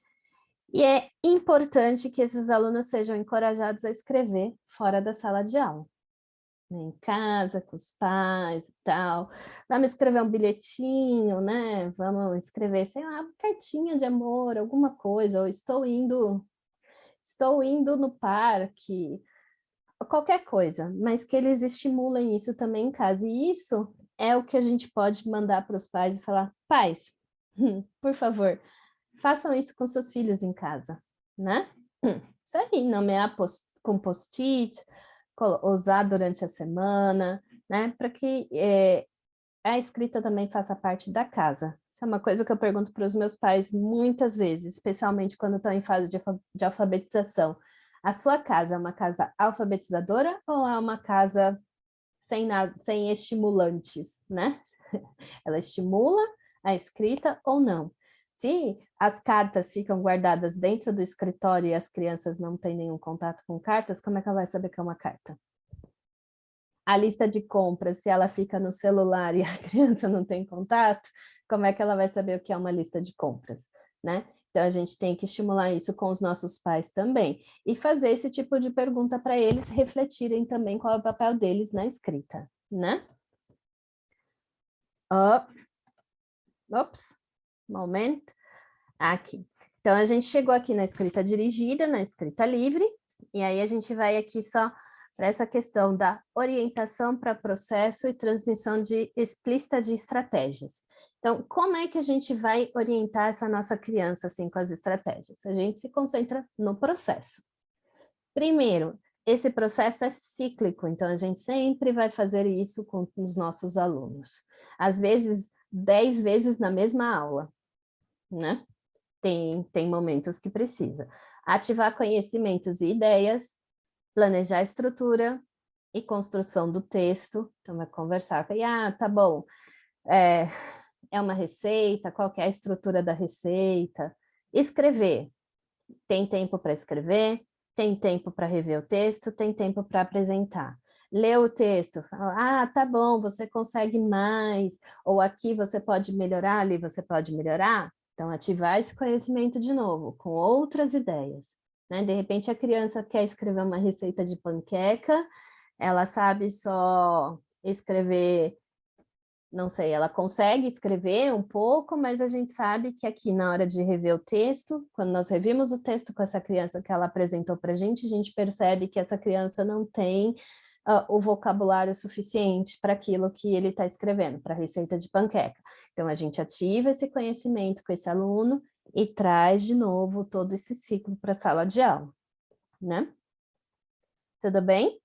E é importante que esses alunos sejam encorajados a escrever fora da sala de aula, né? Em casa, com os pais e tal. Vamos escrever um bilhetinho, né? Vamos escrever, sei lá, uma cartinha de amor, alguma coisa, ou estou indo no parque, qualquer coisa, mas que eles estimulem isso também em casa. E isso é o que a gente pode mandar para os pais e falar, pais, por favor, façam isso com seus filhos em casa, né? Isso aí, nomear com post-it, usar durante a semana, né? Para que a escrita também faça parte da casa. Isso é uma coisa que eu pergunto para os meus pais muitas vezes, especialmente quando estão em fase de alfabetização. A sua casa é uma casa alfabetizadora ou é uma casa sem nada, sem estimulantes, né? Ela estimula a escrita ou não? Se as cartas ficam guardadas dentro do escritório e as crianças não têm nenhum contato com cartas, como é que ela vai saber que é uma carta? A lista de compras, se ela fica no celular e a criança não tem contato, como é que ela vai saber o que é uma lista de compras, né? Então, a gente tem que estimular isso com os nossos pais também. E fazer esse tipo de pergunta para eles refletirem também qual é o papel deles na escrita, né? Ops, momento. Aqui. Então, a gente chegou aqui na escrita dirigida, na escrita livre, e aí a gente vai aqui só para essa questão da orientação para processo e transmissão explícita de estratégias. Então, como é que a gente vai orientar essa nossa criança assim com as estratégias? A gente se concentra no processo. Primeiro, esse processo é cíclico, então a gente sempre vai fazer isso com os nossos alunos. Às vezes, 10 vezes na mesma aula, né? Tem momentos que precisa. Ativar conhecimentos e ideias, planejar a estrutura, e construção do texto. Então, vai conversar com ele, tá bom, é uma receita, qual que é a estrutura da receita? Escrever. Tem tempo para escrever, tem tempo para rever o texto, tem tempo para apresentar. Lê o texto, fala, tá bom, você consegue mais, ou aqui você pode melhorar, ali você pode melhorar. Então, ativar esse conhecimento de novo, com outras ideias. Né? De repente, a criança quer escrever uma receita de panqueca, ela sabe só escrever, não sei, ela consegue escrever um pouco, mas a gente sabe que aqui na hora de rever o texto, quando nós revimos o texto com essa criança que ela apresentou para a gente percebe que essa criança não tem o vocabulário suficiente para aquilo que ele está escrevendo, para a receita de panqueca. Então, a gente ativa esse conhecimento com esse aluno e traz de novo todo esse ciclo para a sala de aula, né? Tudo bem?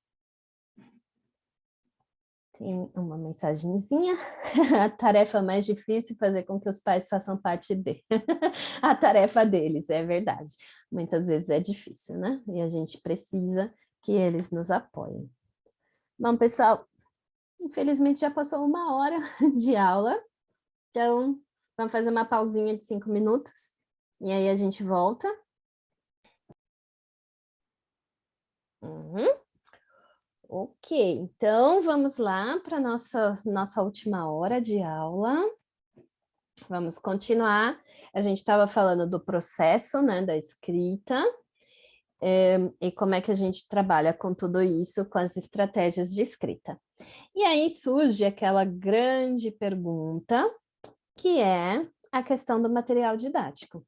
Tem uma mensagenzinha. A tarefa mais difícil é fazer com que os pais façam parte a tarefa deles, é verdade. Muitas vezes é difícil, né? E a gente precisa que eles nos apoiem. Bom, pessoal, infelizmente já passou 1 hora de aula, então vamos fazer uma pausinha de 5 minutos e aí a gente volta. Ok, então vamos lá para a nossa última hora de aula. Vamos continuar. A gente estava falando do processo, né, da escrita, e como é que a gente trabalha com tudo isso, com as estratégias de escrita. E aí surge aquela grande pergunta, que é a questão do material didático.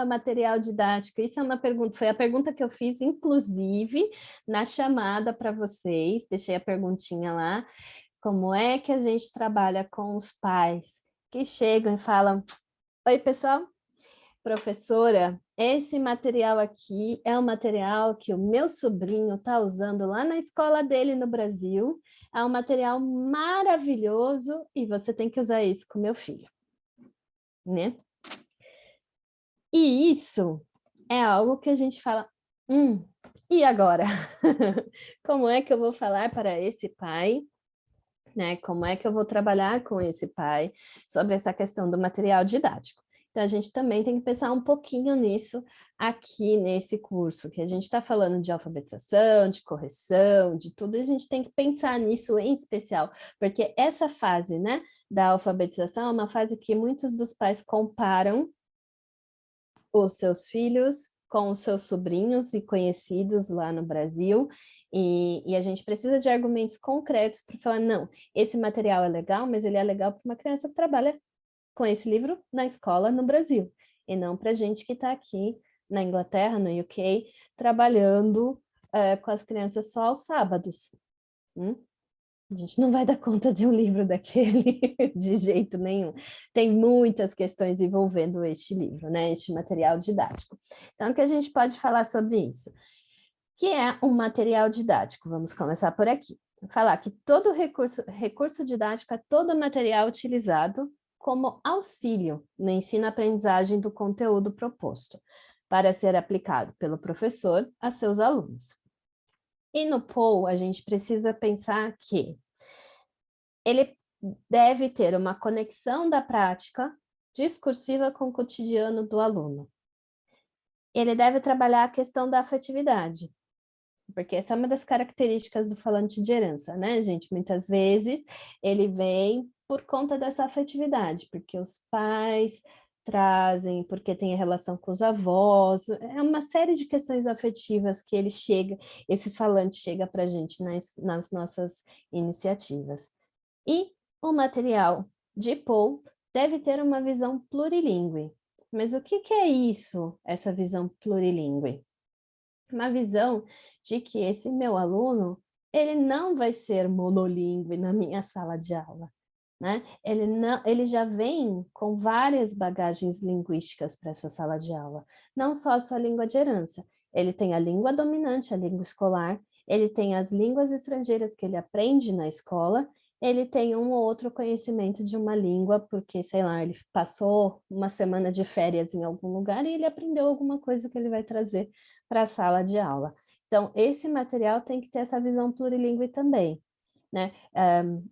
Material didático, isso é uma pergunta, foi a pergunta que eu fiz, inclusive, na chamada para vocês, deixei a perguntinha lá, como é que a gente trabalha com os pais que chegam e falam, oi pessoal, professora, esse material aqui é um material que o meu sobrinho está usando lá na escola dele no Brasil, é um material maravilhoso e você tem que usar isso com meu filho, né? E isso é algo que a gente fala, e agora? Como é que eu vou falar para esse pai, né? Como é que eu vou trabalhar com esse pai sobre essa questão do material didático? Então, a gente também tem que pensar um pouquinho nisso aqui nesse curso, que a gente está falando de alfabetização, de correção, de tudo, a gente tem que pensar nisso em especial, porque essa fase, né, da alfabetização é uma fase que muitos dos pais comparam os seus filhos com os seus sobrinhos e conhecidos lá no Brasil, e a gente precisa de argumentos concretos para falar, não, esse material é legal, mas ele é legal para uma criança que trabalha com esse livro na escola no Brasil, e não para gente que está aqui na Inglaterra, no UK, trabalhando com as crianças só aos sábados. A gente não vai dar conta de um livro daquele de jeito nenhum. Tem muitas questões envolvendo este livro, né? Este material didático. Então, o que a gente pode falar sobre isso? Que é um material didático? Vamos começar por aqui. Falar que todo recurso didático é todo material utilizado como auxílio no ensino-aprendizagem do conteúdo proposto, para ser aplicado pelo professor a seus alunos. E no POU, a gente precisa pensar que ele deve ter uma conexão da prática discursiva com o cotidiano do aluno. Ele deve trabalhar a questão da afetividade, porque essa é uma das características do falante de herança, né, gente? Muitas vezes ele vem por conta dessa afetividade, porque os pais trazem, porque tem a relação com os avós, é uma série de questões afetivas que esse falante chega para a gente nas nossas iniciativas. E o material de Poe deve ter uma visão plurilingüe. Mas o que é isso, essa visão plurilingüe? Uma visão de que esse meu aluno, ele não vai ser monolingüe na minha sala de aula, né? Ele já vem com várias bagagens linguísticas para essa sala de aula, não só a sua língua de herança. Ele tem a língua dominante, a língua escolar, ele tem as línguas estrangeiras que ele aprende na escola, ele tem um ou outro conhecimento de uma língua, porque, sei lá, ele passou uma semana de férias em algum lugar e ele aprendeu alguma coisa que ele vai trazer para a sala de aula. Então, esse material tem que ter essa visão plurilingüe também, né?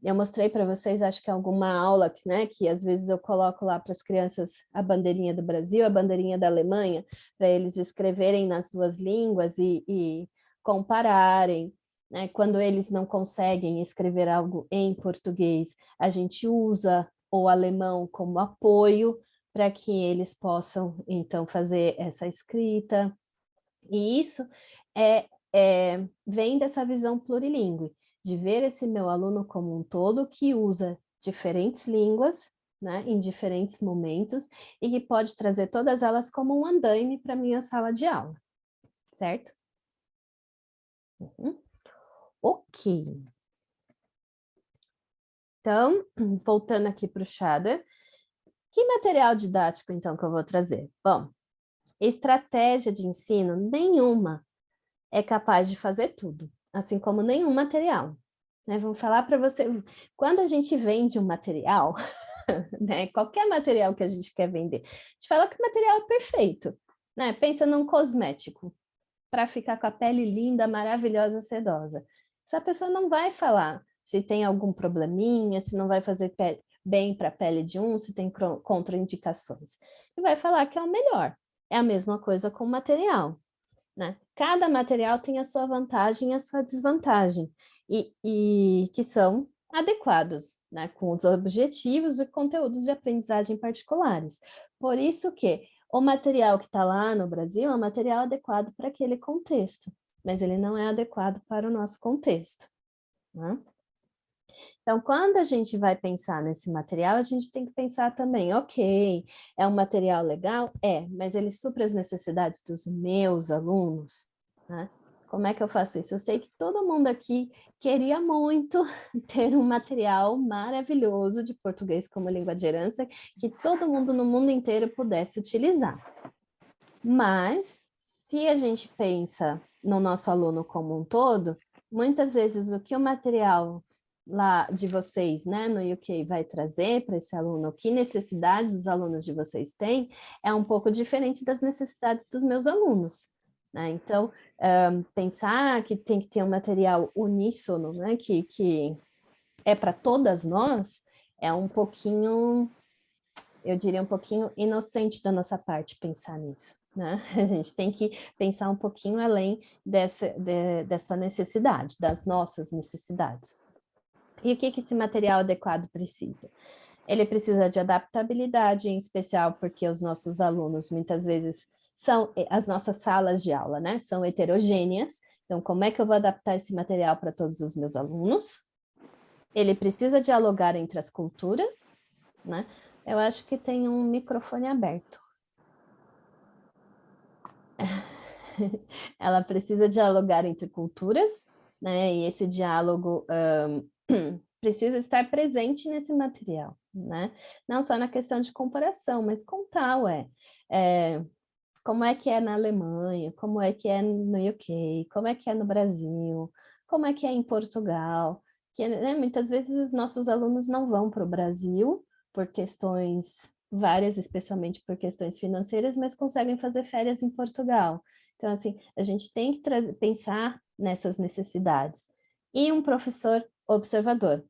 Eu mostrei para vocês, acho que alguma aula, né, que às vezes eu coloco lá para as crianças a bandeirinha do Brasil, a bandeirinha da Alemanha, para eles escreverem nas duas línguas e compararem, né? Quando eles não conseguem escrever algo em português, a gente usa o alemão como apoio para que eles possam, então, fazer essa escrita. E isso vem dessa visão plurilingüe, de ver esse meu aluno como um todo que usa diferentes línguas, né, em diferentes momentos, e que pode trazer todas elas como um andaime para a minha sala de aula, certo? Ok. Então, voltando aqui para o Shader, que material didático, então, que eu vou trazer? Bom, estratégia de ensino nenhuma é capaz de fazer tudo, assim como nenhum material. Né? Vamos falar para você, quando a gente vende um material, né, qualquer material que a gente quer vender, a gente fala que o material é perfeito, né? Pensa num cosmético, para ficar com a pele linda, maravilhosa, sedosa. Essa pessoa não vai falar se tem algum probleminha, se não vai fazer bem para a pele de um, se tem contraindicações. E vai falar que é o melhor. É a mesma coisa com o material. Né? Cada material tem a sua vantagem e a sua desvantagem, e que são adequados, né, com os objetivos e conteúdos de aprendizagem particulares. Por isso que o material que está lá no Brasil é um material adequado para aquele contexto, mas ele não é adequado para o nosso contexto. Né? Então, quando a gente vai pensar nesse material, a gente tem que pensar também, ok, é um material legal? É, mas ele supre as necessidades dos meus alunos, né? Como é que eu faço isso? Eu sei que todo mundo aqui queria muito ter um material maravilhoso de português como língua de herança, que todo mundo no mundo inteiro pudesse utilizar. Mas, se a gente pensa no nosso aluno como um todo, muitas vezes o que o material lá de vocês, né, no UK vai trazer para esse aluno, que necessidades os alunos de vocês têm, é um pouco diferente das necessidades dos meus alunos, né? Então, pensar que tem que ter um material uníssono, né, que é para todas nós, é um pouquinho, eu diria um pouquinho inocente da nossa parte pensar nisso. Né? A gente tem que pensar um pouquinho além dessa necessidade, das nossas necessidades. E o que esse material adequado precisa? Ele precisa de adaptabilidade, em especial porque os nossos alunos, muitas vezes, as nossas salas de aula, né? São heterogêneas. Então, como é que eu vou adaptar esse material para todos os meus alunos? Ele precisa dialogar entre as culturas, né? Eu acho que tem um microfone aberto. Ela precisa dialogar entre culturas, né? E esse diálogo precisa estar presente nesse material, né? Não só na questão de comparação, mas contar, como é que é na Alemanha, como é que é no UK, como é que é no Brasil, como é que é em Portugal, que, né, muitas vezes os nossos alunos não vão para o Brasil por questões várias, especialmente por questões financeiras, mas conseguem fazer férias em Portugal. Então, assim, a gente tem que pensar nessas necessidades. E um professor observador.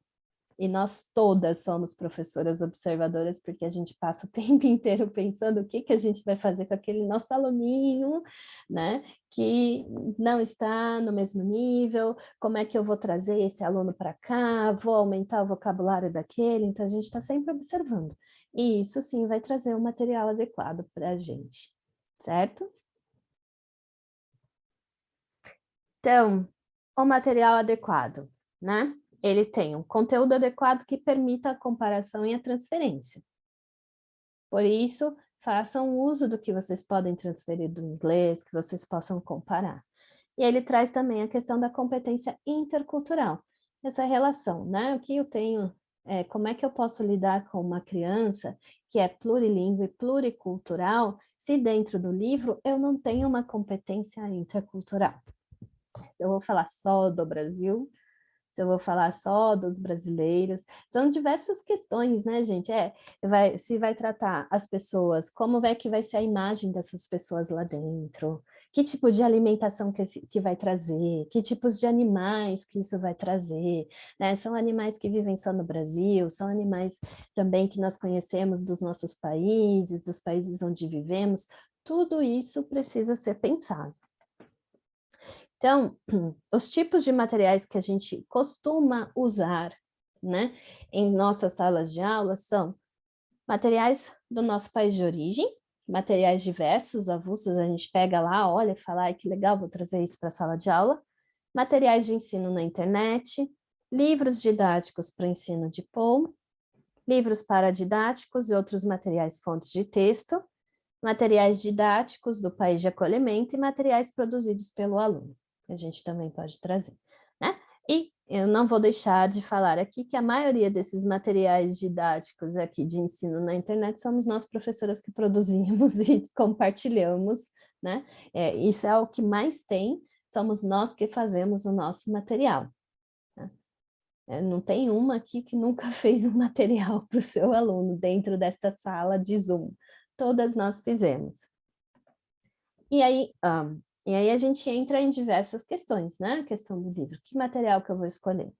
E nós todas somos professoras observadoras, porque a gente passa o tempo inteiro pensando o que a gente vai fazer com aquele nosso aluninho, né, que não está no mesmo nível, como é que eu vou trazer esse aluno para cá, vou aumentar o vocabulário daquele, então a gente está sempre observando. E isso sim vai trazer um material adequado para a gente, certo? Então, o material adequado, né? Ele tem um conteúdo adequado que permita a comparação e a transferência. Por isso, façam uso do que vocês podem transferir do inglês, que vocês possam comparar. E ele traz também a questão da competência intercultural, essa relação, né? O que eu tenho, como é que eu posso lidar com uma criança que é plurilingüe, pluricultural, se dentro do livro eu não tenho uma competência intercultural. Eu vou falar só do Brasil, se eu vou falar só dos brasileiros, são diversas questões, né, gente? Se vai tratar as pessoas, como é que vai ser a imagem dessas pessoas lá dentro, Que tipo de alimentação que vai trazer, que tipos de animais que isso vai trazer, né? São animais que vivem só no Brasil, são animais também que nós conhecemos dos nossos países, dos países onde vivemos, tudo isso precisa ser pensado. Então, os tipos de materiais que a gente costuma usar, né, em nossas salas de aula são materiais do nosso país de origem, materiais diversos, avulsos, a gente pega lá, olha e fala, ai, que legal, vou trazer isso para a sala de aula. Materiais de ensino na internet, livros didáticos para ensino de POU, livros paradidáticos e outros materiais fontes de texto, materiais didáticos do país de acolhimento e materiais produzidos pelo aluno, que a gente também pode trazer, né? E eu não vou deixar de falar aqui que a maioria desses materiais didáticos aqui de ensino na internet somos nós professoras que produzimos e compartilhamos, né? Isso é o que mais tem, somos nós que fazemos o nosso material. Né? Não tem uma aqui que nunca fez um material para o seu aluno dentro desta sala de Zoom. Todas nós fizemos. E aí a gente entra em diversas questões, né? A questão do livro. Que material que eu vou escolher?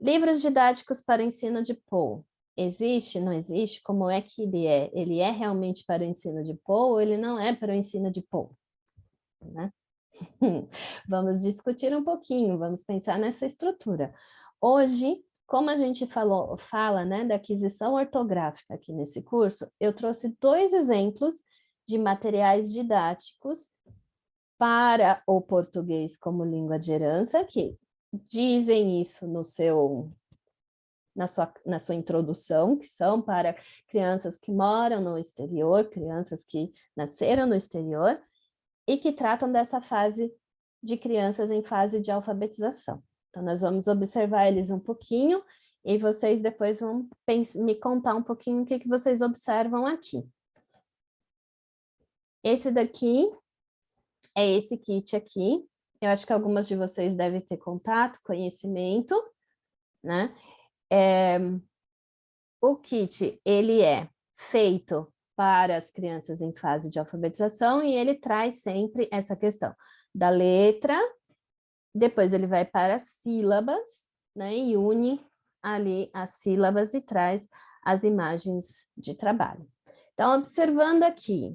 Livros didáticos para ensino de POU. Existe, não existe? Como é que ele é? Ele é realmente para o ensino de POU ou ele não é para o ensino de POU? Né? Vamos discutir um pouquinho, vamos pensar nessa estrutura. Hoje, como a gente fala, né, da aquisição ortográfica aqui nesse curso, eu trouxe 2 exemplos de materiais didáticos para o português como língua de herança, que dizem isso na sua introdução, que são para crianças que moram no exterior, crianças que nasceram no exterior, e que tratam dessa fase de crianças em fase de alfabetização. Então, nós vamos observar eles um pouquinho, e vocês depois vão me contar um pouquinho o que vocês observam aqui. Esse daqui é esse kit aqui. Eu acho que algumas de vocês devem ter contato, conhecimento, né? O kit, ele é feito para as crianças em fase de alfabetização e ele traz sempre essa questão da letra, depois ele vai para as sílabas, né? E une ali as sílabas e traz as imagens de trabalho. Então, observando aqui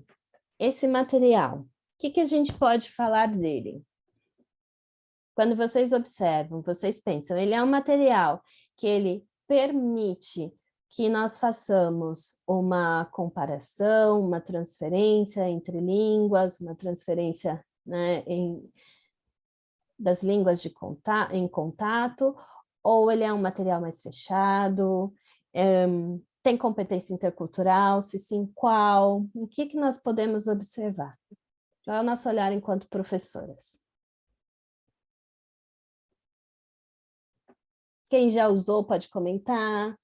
esse material, o que a gente pode falar dele? Quando vocês observam, vocês pensam, ele é um material que ele permite que nós façamos uma comparação, uma transferência entre línguas, uma transferência, né, das línguas em contato, ou ele é um material mais fechado, tem competência intercultural, se sim, qual? O que nós podemos observar? Qual é o nosso olhar enquanto professoras? Quem já usou pode comentar.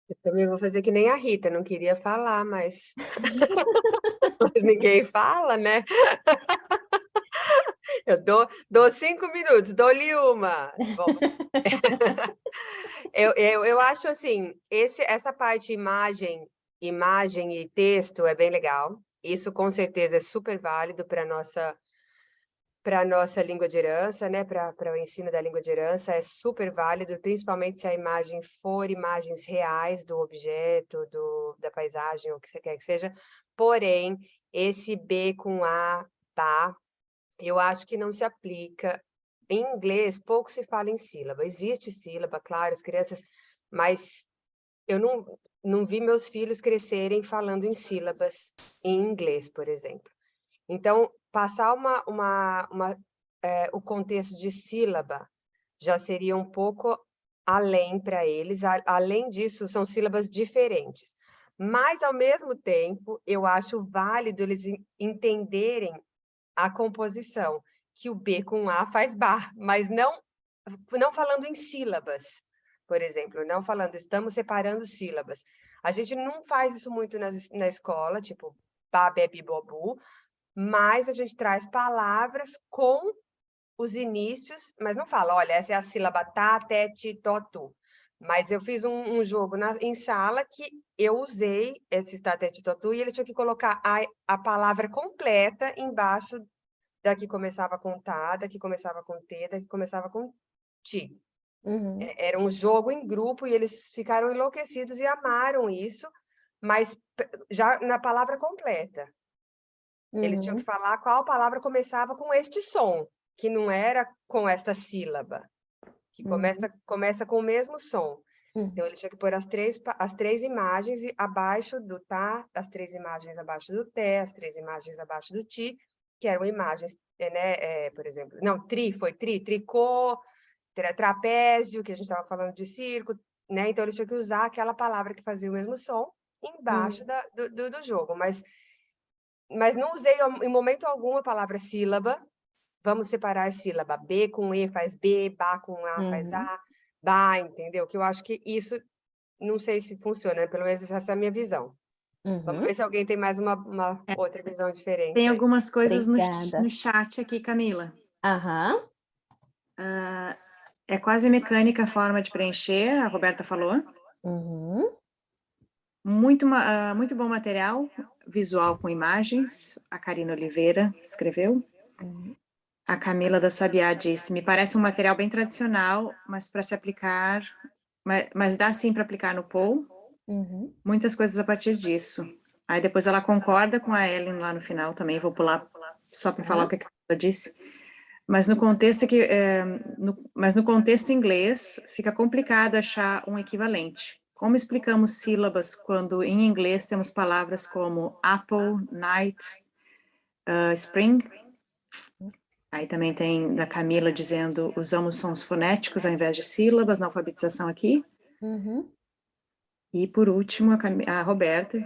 Eu também vou fazer que nem a Rita, não queria falar, mas, mas ninguém fala, né? Eu dou 5 minutos, dou-lhe uma. Bom, eu acho assim, essa parte imagem e texto é bem legal. Isso com certeza é super válido para a nossa língua de herança, né? Para o ensino da língua de herança, é super válido, principalmente se a imagem for imagens reais do objeto, da paisagem, ou o que você quer que seja. Porém, esse B com A, tá? Eu acho que não se aplica. Em inglês, pouco se fala em sílaba. Existe sílaba, claro, as crianças, mas eu não vi meus filhos crescerem falando em sílabas em inglês, por exemplo. Então, passar o contexto de sílaba já seria um pouco além para eles. Além disso, são sílabas diferentes. Mas, ao mesmo tempo, eu acho válido eles entenderem a composição, que o B com A faz bar, mas não falando em sílabas, por exemplo, não falando, estamos separando sílabas. A gente não faz isso muito na escola, tipo, ba, bebi, bobu, mas a gente traz palavras com os inícios, mas não fala, olha, essa é a sílaba tá, te, ti, to, tu. Mas eu fiz um jogo em sala que eu usei esse estratégia de Totu e ele tinha que colocar a palavra completa embaixo da que começava com tá, da que começava com t, da que começava com ti. Era um jogo em grupo e eles ficaram enlouquecidos e amaram isso, mas já na palavra completa. Eles tinham que falar qual palavra começava com este som, que não era com esta sílaba, que começa com o mesmo som. Então, eles tinham que pôr as três imagens abaixo do tá, as 3 imagens abaixo do té, as 3 imagens abaixo do ti, que eram imagens, né, por exemplo, não, tricô, trapézio, que a gente estava falando de circo, né? Então, eles tinham que usar aquela palavra que fazia o mesmo som embaixo do jogo, mas não usei em momento algum a palavra sílaba. Vamos separar a sílaba. B com E faz B, Bá com A faz A, Bá, entendeu? Que eu acho que isso, não sei se funciona, né? Pelo menos essa é a minha visão. Vamos ver se alguém tem mais uma outra visão diferente. Tem algumas coisas Obrigada. no chat aqui, Camila. Aham. É quase mecânica a forma de preencher, a Roberta falou. Muito bom material visual com imagens, a Karina Oliveira escreveu. A Camila da Sabiá disse, me parece um material bem tradicional, mas para se aplicar, mas dá sim para aplicar no Paul, muitas coisas a partir disso. Aí depois ela concorda com a Ellen lá no final também, vou pular só para falar o que ela disse. Mas no contexto inglês, fica complicado achar um equivalente. Como explicamos sílabas quando em inglês temos palavras como apple, night, spring? Aí também tem da Camila dizendo, usamos sons fonéticos ao invés de sílabas na alfabetização aqui. E por último, a Roberta,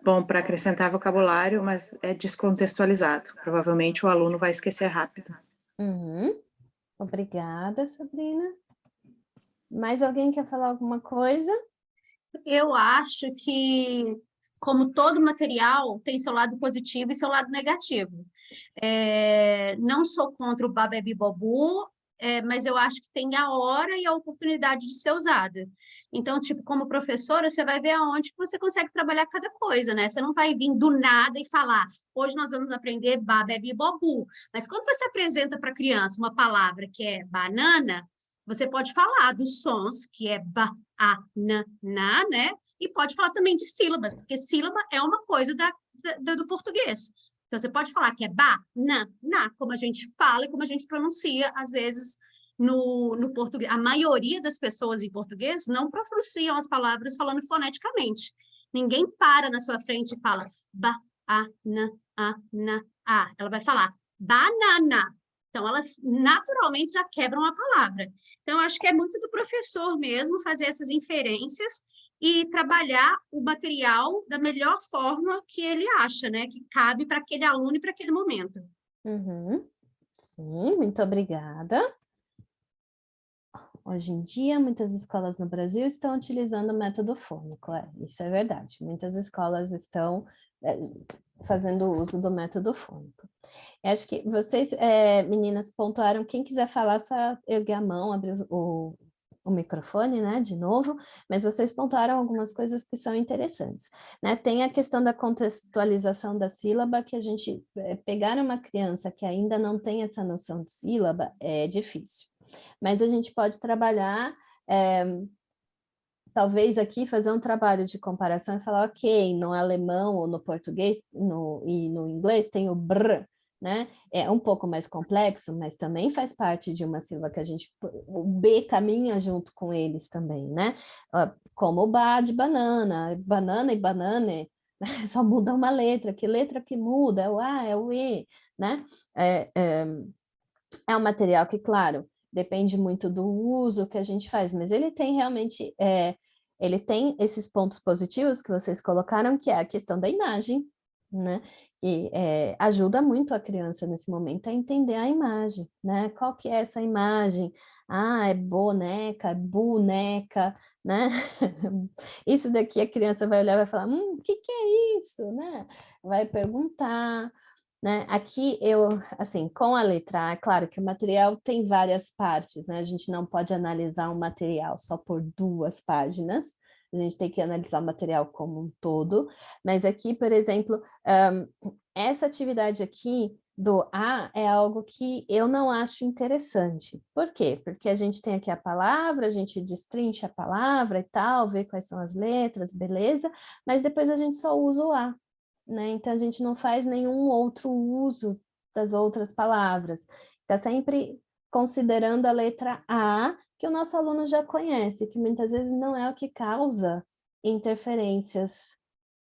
bom, para acrescentar vocabulário, mas é descontextualizado. Provavelmente o aluno vai esquecer rápido. Obrigada, Sabrina. Mais alguém quer falar alguma coisa? Eu acho que, como todo material, tem seu lado positivo e seu lado negativo. Não sou contra o Babebi Bobu, mas eu acho que tem a hora e a oportunidade de ser usada. Então, tipo, como professora, você vai ver aonde que você consegue trabalhar cada coisa, né? Você não vai vir do nada e falar, hoje nós vamos aprender Babebi Bobu. Mas quando você apresenta para a criança uma palavra que é banana, você pode falar dos sons, que é ba, a, na, né? E pode falar também de sílabas, porque sílaba é uma coisa do português. Então, você pode falar que é ba, na, como a gente fala e como a gente pronuncia, às vezes, no português. A maioria das pessoas em português não pronunciam as palavras falando foneticamente. Ninguém para na sua frente e fala ba, a, na, a. Ela vai falar banana. Então, elas naturalmente já quebram a palavra. Então, acho que é muito do professor mesmo fazer essas inferências e trabalhar o material da melhor forma que ele acha, né? Que cabe para aquele aluno e para aquele momento. Sim, muito obrigada. Hoje em dia, muitas escolas no Brasil estão utilizando o método fônico, isso é verdade. Muitas escolas estão fazendo uso do método fônico. Eu acho que vocês, meninas, pontuaram, quem quiser falar, só erguer a mão, abrir o microfone, né, de novo, mas vocês pontuaram algumas coisas que são interessantes, né? Tem a questão da contextualização da sílaba, que a gente pegar uma criança que ainda não tem essa noção de sílaba é difícil, mas a gente pode trabalhar, talvez aqui fazer um trabalho de comparação e falar, ok, no alemão ou no português e no inglês tem o brr, né? É um pouco mais complexo, mas também faz parte de uma sílaba que o B caminha junto com eles também, né? Como o ba de banana, banana e banane, né? Só muda uma letra, que letra que muda? É o A, é o E, né? É um material que, claro, depende muito do uso que a gente faz, mas ele tem realmente, ele tem esses pontos positivos que vocês colocaram, que é a questão da imagem, né? E ajuda muito a criança nesse momento a entender a imagem, né? Qual que é essa imagem? Ah, é boneca, é boneca, né? Isso daqui a criança vai olhar e vai falar, o que é isso, né? Vai perguntar, né? Aqui eu, assim, com a letra A, é claro que o material tem várias partes, né? A gente não pode analisar um material só por 2 páginas, a gente tem que analisar o material como um todo, mas aqui, por exemplo, essa atividade aqui do A é algo que eu não acho interessante. Por quê? Porque a gente tem aqui a palavra, a gente destrincha a palavra e tal, vê quais são as letras, beleza, mas depois a gente só usa o A, né? Então a gente não faz nenhum outro uso das outras palavras. Está sempre considerando a letra A, que o nosso aluno já conhece, que muitas vezes não é o que causa interferências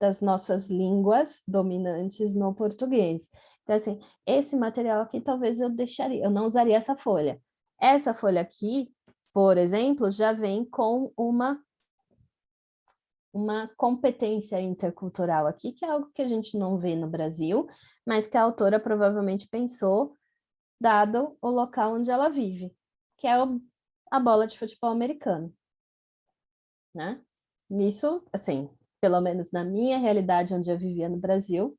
das nossas línguas dominantes no português. Então, assim, esse material aqui talvez eu deixaria, eu não usaria essa folha. Essa folha aqui, por exemplo, já vem com uma competência intercultural aqui, que é algo que a gente não vê no Brasil, mas que a autora provavelmente pensou, dado o local onde ela vive, que é a bola de futebol americano, né? Isso, assim, pelo menos na minha realidade onde eu vivia no Brasil,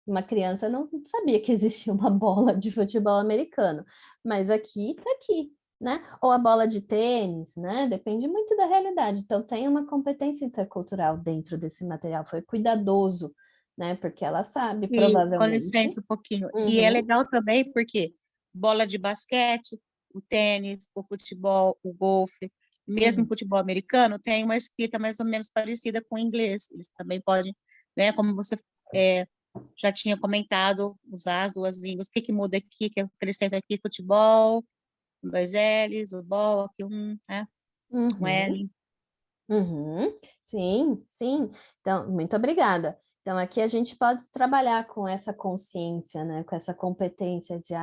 uma criança não sabia que existia uma bola de futebol americano, mas aqui tá aqui, né? Ou a bola de tênis, né? Depende muito da realidade. Então tem uma competência intercultural dentro desse material, foi cuidadoso, né? Porque ela sabe, E, com provavelmente. licença um pouquinho. E é Uhum. legal também porque bola de basquete, o tênis, o futebol, o golfe, mesmo o futebol americano, tem uma escrita mais ou menos parecida com o inglês. Eles também podem, né, como você já tinha comentado, usar as 2 línguas. O que muda aqui, que acrescenta aqui futebol, com 2 L's, o ball, aqui né? Um L. Uhum. Sim, sim. Então, muito obrigada. Então, aqui a gente pode trabalhar com essa consciência, né? Com essa competência de,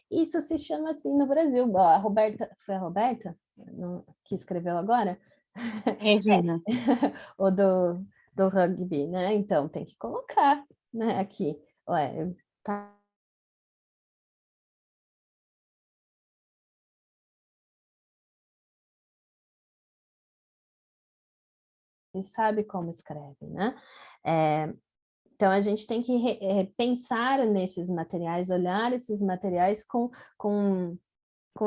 isso se chama assim no Brasil. Ó, a Roberta, foi a Roberta que escreveu agora? Regina. O do rugby, né? Então, tem que colocar, né? Aqui. Ué, tá. E sabe como escreve, né? Então, a gente tem que pensar nesses materiais, olhar esses materiais com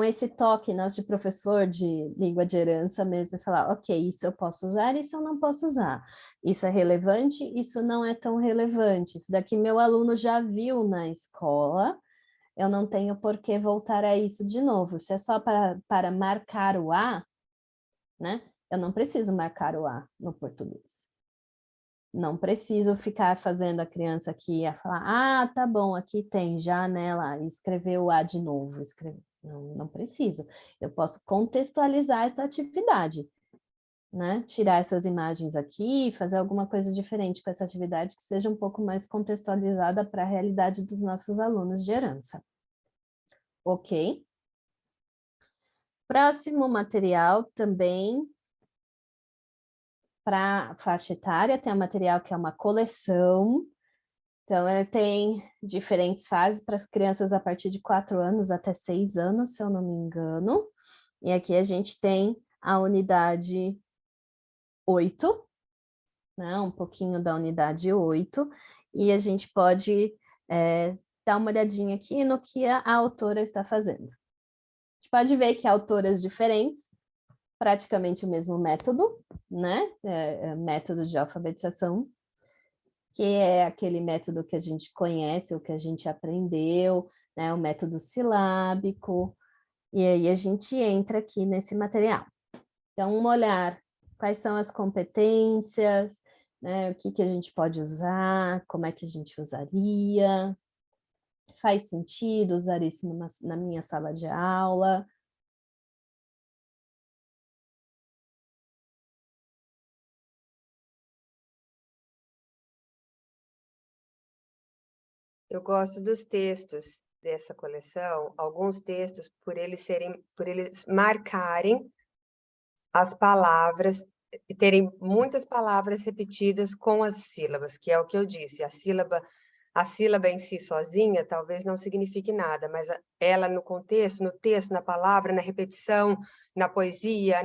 esse toque nós de professor de língua de herança mesmo, e falar, ok, isso eu posso usar, isso eu não posso usar. Isso é relevante, isso não é tão relevante. Isso daqui meu aluno já viu na escola, eu não tenho por que voltar a isso de novo. Se é só para marcar o A, né? Eu não preciso marcar o A no português. Não preciso ficar fazendo a criança aqui a falar, tá bom, aqui tem janela, e escrever o A de novo. Não preciso. Eu posso contextualizar essa atividade, né? Tirar essas imagens aqui, fazer alguma coisa diferente com essa atividade que seja um pouco mais contextualizada para a realidade dos nossos alunos de herança. Ok? Próximo material também para faixa etária, tem um material que é uma coleção. Então, ele tem diferentes fases para as crianças a partir de 4 anos até 6 anos, se eu não me engano. E aqui a gente tem a unidade 8, né? Um pouquinho da unidade 8, e a gente pode dar uma olhadinha aqui no que a autora está fazendo. A gente pode ver que autoras diferentes, praticamente o mesmo método, né? Método de alfabetização, que é aquele método que a gente conhece, ou que a gente aprendeu, né? O método silábico, e aí a gente entra aqui nesse material. Então, olhar quais são as competências, né? O que a gente pode usar, como é que a gente usaria, faz sentido usar isso na minha sala de aula. Eu gosto dos textos dessa coleção, alguns textos por eles marcarem as palavras e terem muitas palavras repetidas com as sílabas, que é o que eu disse, a sílaba em si sozinha talvez não signifique nada, mas ela no contexto, no texto, na palavra, na repetição, na poesia,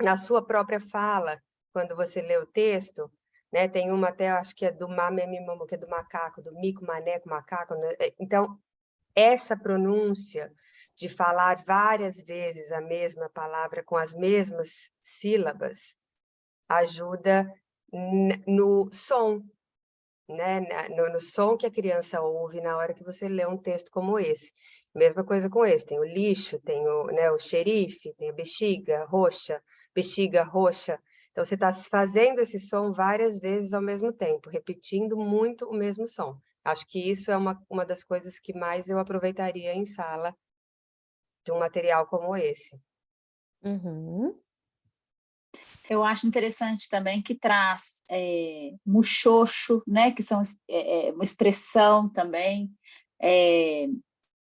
na sua própria fala, quando você lê o texto, né? Tem uma até, acho que é do mamemimamo, que é do macaco, do mico, maneco, macaco, né? Então, essa pronúncia de falar várias vezes a mesma palavra com as mesmas sílabas ajuda no som, né? No som que a criança ouve na hora que você lê um texto como esse. Mesma coisa com esse, tem o lixo, tem o xerife, tem a bexiga roxa. Então, você está fazendo esse som várias vezes ao mesmo tempo, repetindo muito o mesmo som. Acho que isso é uma das coisas que mais eu aproveitaria em sala de um material como esse. Uhum. Eu acho interessante também que traz muxoxo, né, que são uma expressão também,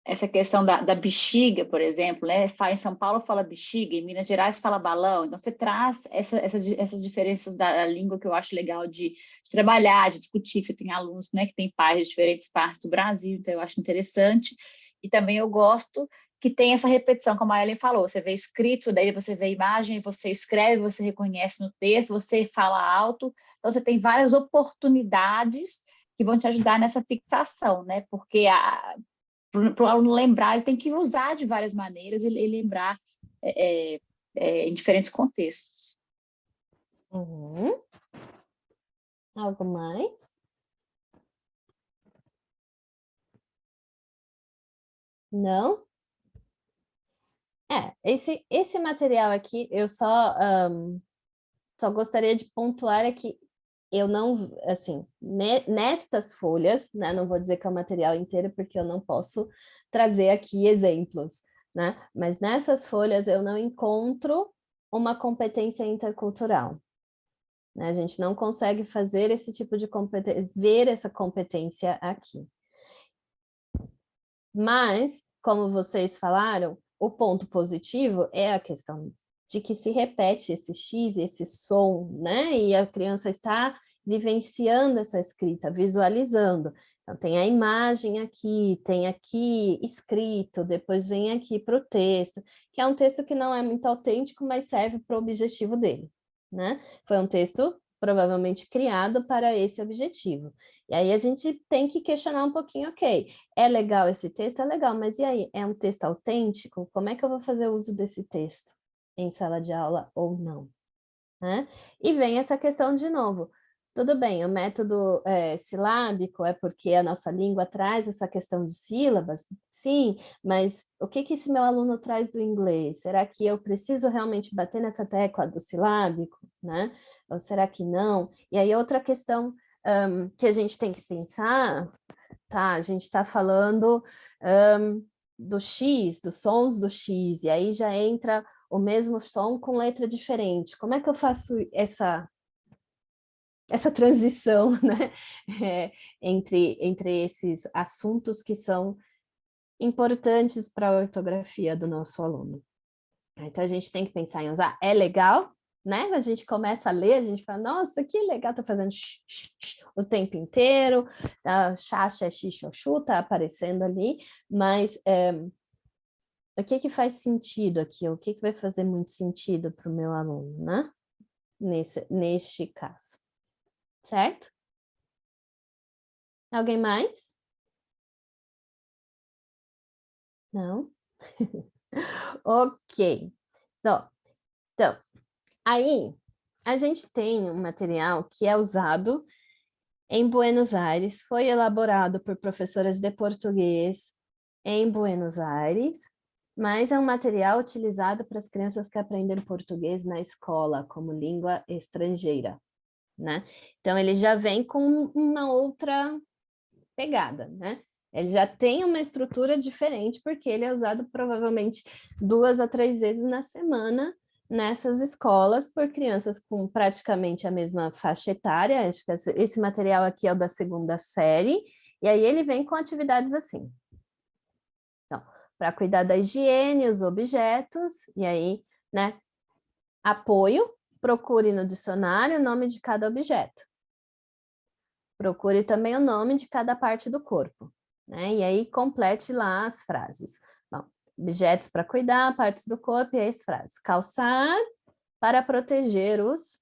essa questão da bexiga, por exemplo, né, em São Paulo fala bexiga, em Minas Gerais fala balão, então você traz essas diferenças da língua que eu acho legal de trabalhar, de discutir. Você tem alunos, né, que têm pais de diferentes partes do Brasil, então eu acho interessante, e também eu gosto que tem essa repetição, como a Ellen falou, você vê escrito, daí você vê imagem, você escreve, você reconhece no texto, você fala alto, então você tem várias oportunidades que vão te ajudar nessa fixação, né? Porque para o aluno lembrar, ele tem que usar de várias maneiras e lembrar em diferentes contextos. Uhum. Algo mais? Não? Esse material aqui, eu só gostaria de pontuar aqui, eu não, assim, nestas folhas, né, não vou dizer que é o material inteiro, porque eu não posso trazer aqui exemplos, né, mas nessas folhas eu não encontro uma competência intercultural, né, a gente não consegue fazer esse tipo de competência, ver essa competência aqui. Mas, como vocês falaram, o ponto positivo é a questão de que se repete esse X, esse som, né? E a criança está vivenciando essa escrita, visualizando. Então, tem a imagem aqui, tem aqui escrito, depois vem aqui para o texto, que é um texto que não é muito autêntico, mas serve para o objetivo dele, né? Foi um texto provavelmente criado para esse objetivo. E aí a gente tem que questionar um pouquinho, ok, é legal esse texto? É legal, mas e aí, é um texto autêntico? Como é que eu vou fazer uso desse texto em sala de aula ou não? Né? E vem essa questão de novo, tudo bem, o método silábico é porque a nossa língua traz essa questão de sílabas, sim, mas o que esse meu aluno traz do inglês? Será que eu preciso realmente bater nessa tecla do silábico, né? Ou será que não? E aí outra questão que a gente tem que pensar, tá? A gente está falando do X, dos sons do X, e aí já entra o mesmo som com letra diferente. Como é que eu faço essa transição, né? Entre esses assuntos que são importantes para a ortografia do nosso aluno. Então, a gente tem que pensar em usar. É legal, né? A gente começa a ler, a gente fala, nossa, que legal, tá fazendo o tempo inteiro, xaxa, xixoxu, tá aparecendo ali, mas o que faz sentido aqui? O que vai fazer muito sentido para o meu aluno, né? Neste caso. Certo? Alguém mais? Não? Ok. Então, aí a gente tem um material que é usado em Buenos Aires, foi elaborado por professoras de português em Buenos Aires, mas é um material utilizado para as crianças que aprendem português na escola como língua estrangeira, né? Então, ele já vem com uma outra pegada, né? Ele já tem uma estrutura diferente, porque ele é usado provavelmente 2 a 3 vezes na semana nessas escolas por crianças com praticamente a mesma faixa etária. Acho que esse material aqui é o da 2ª série, e aí ele vem com atividades assim. Então, para cuidar da higiene, os objetos, e aí, né? Apoio, procure no dicionário o nome de cada objeto. Procure também o nome de cada parte do corpo, né? E aí complete lá as frases. Bom, objetos para cuidar, partes do corpo e as frases. Calçar para proteger os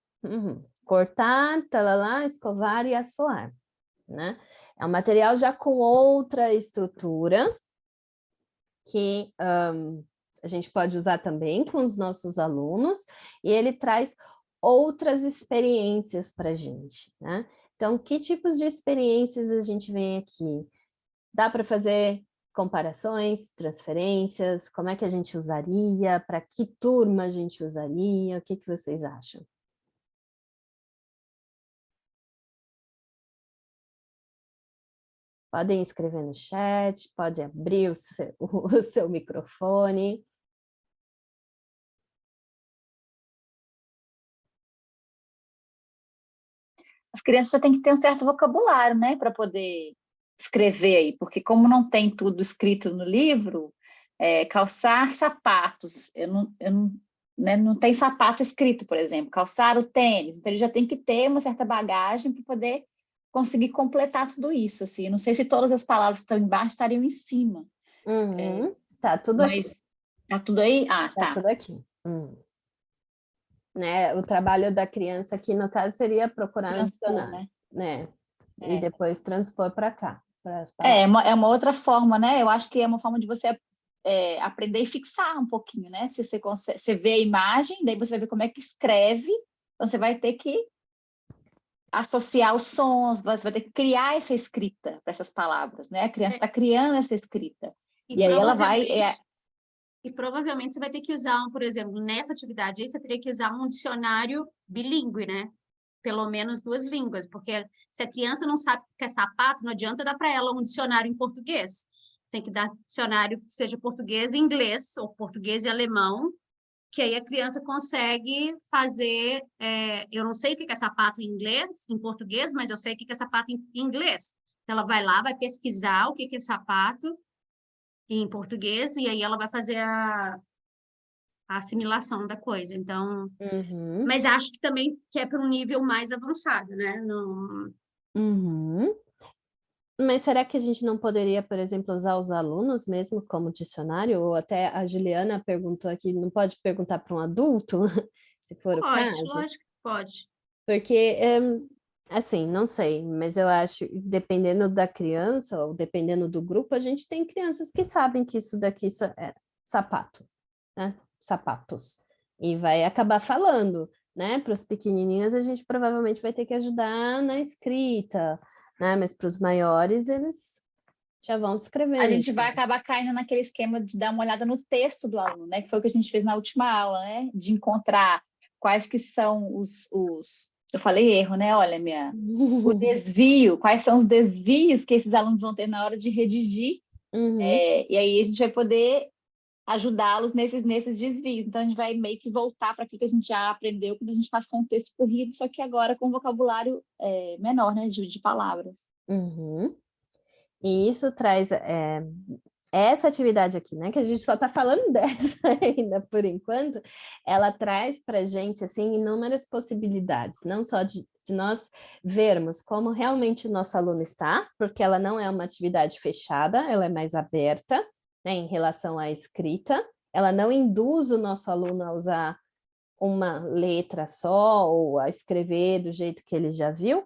cortar, talalá, escovar e assoar, né? É um material já com outra estrutura, que a gente pode usar também com os nossos alunos, e ele traz outras experiências para a gente, né? Então, que tipos de experiências a gente vem aqui? Dá para fazer comparações, transferências, como é que a gente usaria, para que turma a gente usaria, o que que vocês acham? Podem escrever no chat, pode abrir o seu microfone. As crianças já têm que ter um certo vocabulário, né, para poder escrever aí, porque como não tem tudo escrito no livro, calçar sapatos, né, não tem sapato escrito, por exemplo, calçar o tênis, então ele já tem que ter uma certa bagagem para poder conseguir completar tudo isso, assim, eu não sei se todas as palavras que estão embaixo estariam em cima. Tá tudo aqui. Tá tudo aí? Ah, tá. Tá tudo aqui. Né, o trabalho da criança aqui, no caso, seria procurar um dicionário, né? E depois transpor para cá. É uma outra forma, né? Eu acho que é uma forma de você aprender e fixar um pouquinho, né? Se você consegue, você vê a imagem, daí você vai ver como é que escreve, então você vai ter que associar os sons, você vai ter que criar essa escrita para essas palavras, né? A criança está criando essa escrita. E aí ela vai... E provavelmente você vai ter que usar, por exemplo, nessa atividade aí, você teria que usar um dicionário bilíngue, né? Pelo menos 2 línguas, porque se a criança não sabe o que é sapato, não adianta dar para ela um dicionário em português. Tem que dar dicionário que seja português e inglês, ou português e alemão, que aí a criança consegue fazer... eu não sei o que é sapato em inglês, em português, mas eu sei o que é sapato em inglês. Então, ela vai lá, vai pesquisar o que é sapato em português, e aí ela vai fazer a assimilação da coisa. Então, mas acho que também que é para um nível mais avançado, né? Mas será que a gente não poderia, por exemplo, usar os alunos mesmo como dicionário? Ou até a Juliana perguntou aqui, não pode perguntar para um adulto, se for o caso? Pode, lógico que pode. Porque, assim, não sei, mas eu acho, dependendo da criança, ou dependendo do grupo, a gente tem crianças que sabem que isso daqui é sapato, né? Sapatos. E vai acabar falando, né? Para os pequenininhos, a gente provavelmente vai ter que ajudar na escrita, né? Mas para os maiores, eles já vão escrevendo. A gente vai acabar caindo naquele esquema de dar uma olhada no texto do aluno, né? Que foi o que a gente fez na última aula, né? De encontrar quais que são os... Eu falei erro, né? Olha, o desvio, quais são os desvios que esses alunos vão ter na hora de redigir. E aí a gente vai poder ajudá-los nesses desvios. Então, a gente vai meio que voltar para aquilo que a gente já aprendeu quando a gente faz com o texto corrido, só que agora com vocabulário menor, né? De palavras. E isso traz essa atividade aqui, né, que a gente só está falando dessa ainda por enquanto, ela traz para a gente, assim, inúmeras possibilidades, não só de nós vermos como realmente o nosso aluno está, porque ela não é uma atividade fechada, ela é mais aberta, né, em relação à escrita, ela não induz o nosso aluno a usar uma letra só, ou a escrever do jeito que ele já viu.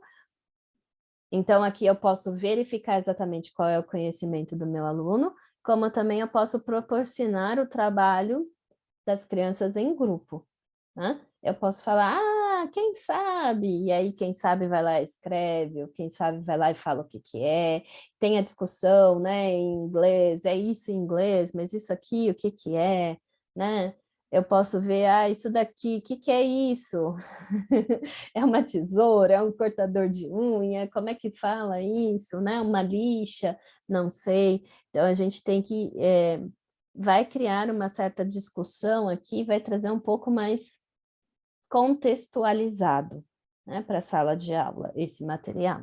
Então, aqui eu posso verificar exatamente qual é o conhecimento do meu aluno, como também eu posso proporcionar o trabalho das crianças em grupo, né? Eu posso falar, quem sabe? E aí quem sabe vai lá e escreve, ou quem sabe vai lá e fala o que que é. Tem a discussão, né, em inglês, é isso em inglês, mas isso aqui, o que que é, né? Eu posso ver, isso daqui, o que que é isso? É uma tesoura, é um cortador de unha, como é que fala isso, né? Uma lixa, não sei. Então, a gente tem que... vai criar uma certa discussão aqui, vai trazer um pouco mais contextualizado, né, para a sala de aula, esse material.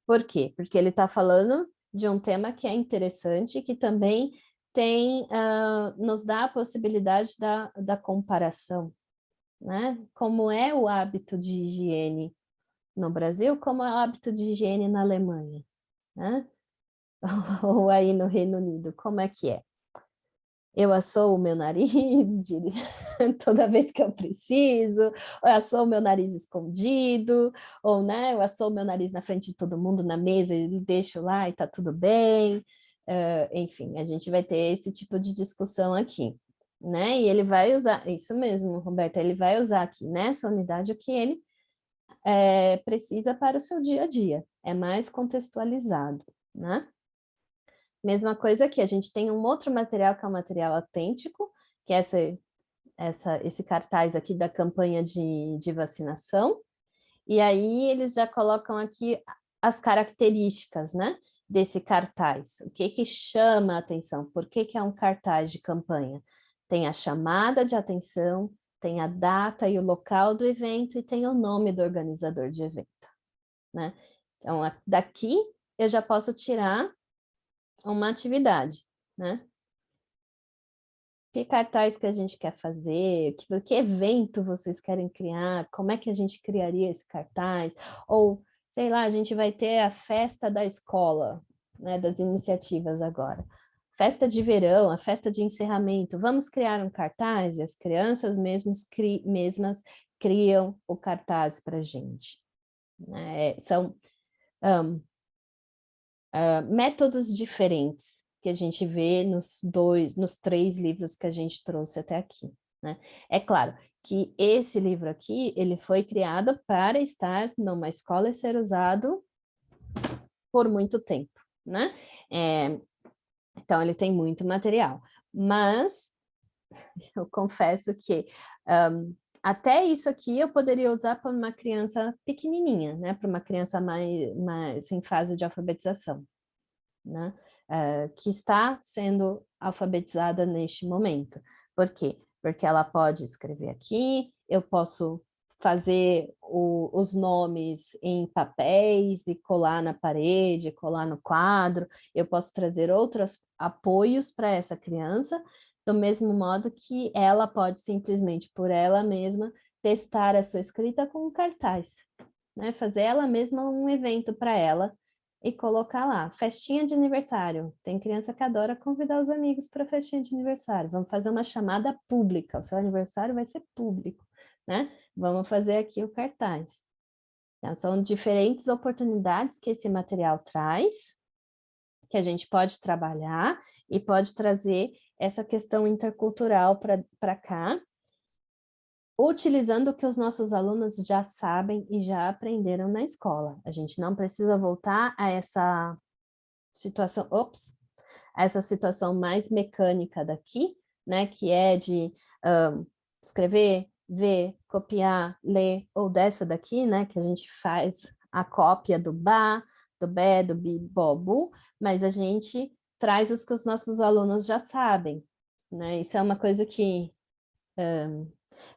Por quê? Porque ele está falando de um tema que é interessante, que também nos dá a possibilidade da comparação, né? Como é o hábito de higiene no Brasil, como é o hábito de higiene na Alemanha, né? Ou aí no Reino Unido, como é que é? eu assoo o meu nariz toda vez que eu preciso, ou eu assoo o meu nariz escondido, ou, né, eu assoo o meu nariz na frente de todo mundo na mesa e deixo lá e tá tudo bem. Enfim, a gente vai ter esse tipo de discussão aqui, né? E ele vai usar, isso mesmo, Roberta, ele vai usar aqui nessa unidade o que ele precisa para o seu dia a dia, é mais contextualizado, né? Mesma coisa aqui, a gente tem um outro material que é um material autêntico, que é esse cartaz aqui da campanha de vacinação, e aí eles já colocam aqui as características, né, desse cartaz. O que chama a atenção? Por que é um cartaz de campanha? Tem a chamada de atenção, tem a data e o local do evento e tem o nome do organizador de evento, né? Então, daqui eu já posso tirar uma atividade, né? Que cartaz que a gente quer fazer, que evento vocês querem criar, como é que a gente criaria esse cartaz, ou, sei lá, a gente vai ter a festa da escola, né, das iniciativas agora. Festa de verão, a festa de encerramento, vamos criar um cartaz? E as crianças mesmas criam o cartaz para a gente. São métodos diferentes que a gente vê nos 3 livros que a gente trouxe até aqui, né? É claro que esse livro aqui, ele foi criado para estar numa escola e ser usado por muito tempo, né? Então, ele tem muito material, mas eu confesso que até isso aqui eu poderia usar para uma criança pequenininha, né? Para uma criança mais em fase de alfabetização, né? Que está sendo alfabetizada neste momento. Por quê? Porque ela pode escrever aqui, eu posso fazer os nomes em papéis e colar na parede, colar no quadro, eu posso trazer outros apoios para essa criança, do mesmo modo que ela pode simplesmente, por ela mesma, testar a sua escrita com um cartaz, né? Fazer ela mesma um evento para ela, e colocar lá, festinha de aniversário. Tem criança que adora convidar os amigos para festinha de aniversário. Vamos fazer uma chamada pública. O seu aniversário vai ser público, né? Vamos fazer aqui o cartaz. Então, são diferentes oportunidades que esse material traz, que a gente pode trabalhar e pode trazer essa questão intercultural para cá, utilizando o que os nossos alunos já sabem e já aprenderam na escola. A gente não precisa voltar a essa situação mais mecânica daqui, né, que é de escrever, ver, copiar, ler, ou dessa daqui, né, que a gente faz a cópia do ba, do bé, do bi, bo, bu, mas a gente traz os que os nossos alunos já sabem, né, isso é uma coisa que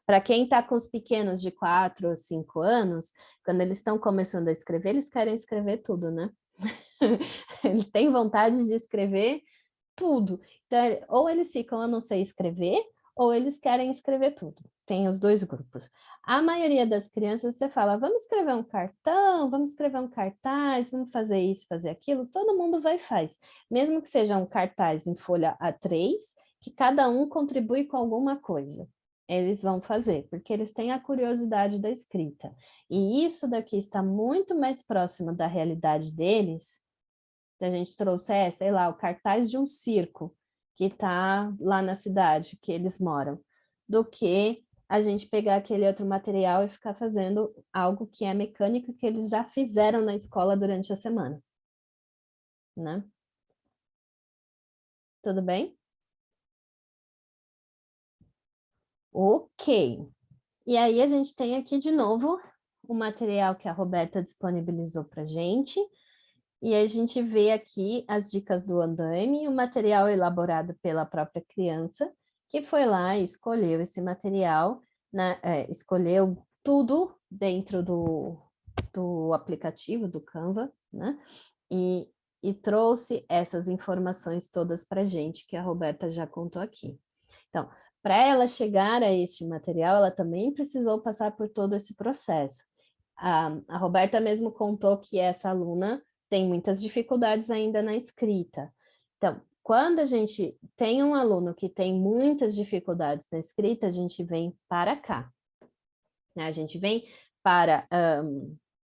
para quem está com os pequenos de 4 ou 5 anos, quando eles estão começando a escrever, eles querem escrever tudo, né? Eles têm vontade de escrever tudo. Então, ou eles ficam a não sei escrever, ou eles querem escrever tudo. Tem os 2 grupos. A maioria das crianças, você fala, vamos escrever um cartão, vamos escrever um cartaz, vamos fazer isso, fazer aquilo, todo mundo vai e faz. Mesmo que seja um cartaz em folha A3, que cada um contribui com alguma coisa. Eles vão fazer, porque eles têm a curiosidade da escrita. E isso daqui está muito mais próximo da realidade deles, se a gente trouxer, sei lá, o cartaz de um circo que está lá na cidade que eles moram, do que a gente pegar aquele outro material e ficar fazendo algo que é mecânico que eles já fizeram na escola durante a semana, né? Tudo bem? Ok. E aí a gente tem aqui de novo o material que a Roberta disponibilizou para a gente. E a gente vê aqui as dicas do andaime, o material elaborado pela própria criança, que foi lá e escolheu esse material, né, escolheu tudo dentro do aplicativo, do Canva, né? E trouxe essas informações todas para a gente, que a Roberta já contou aqui. Então, para ela chegar a este material, ela também precisou passar por todo esse processo. A Roberta mesmo contou que essa aluna tem muitas dificuldades ainda na escrita. Então, quando a gente tem um aluno que tem muitas dificuldades na escrita, a gente vem para cá, né? A gente vem para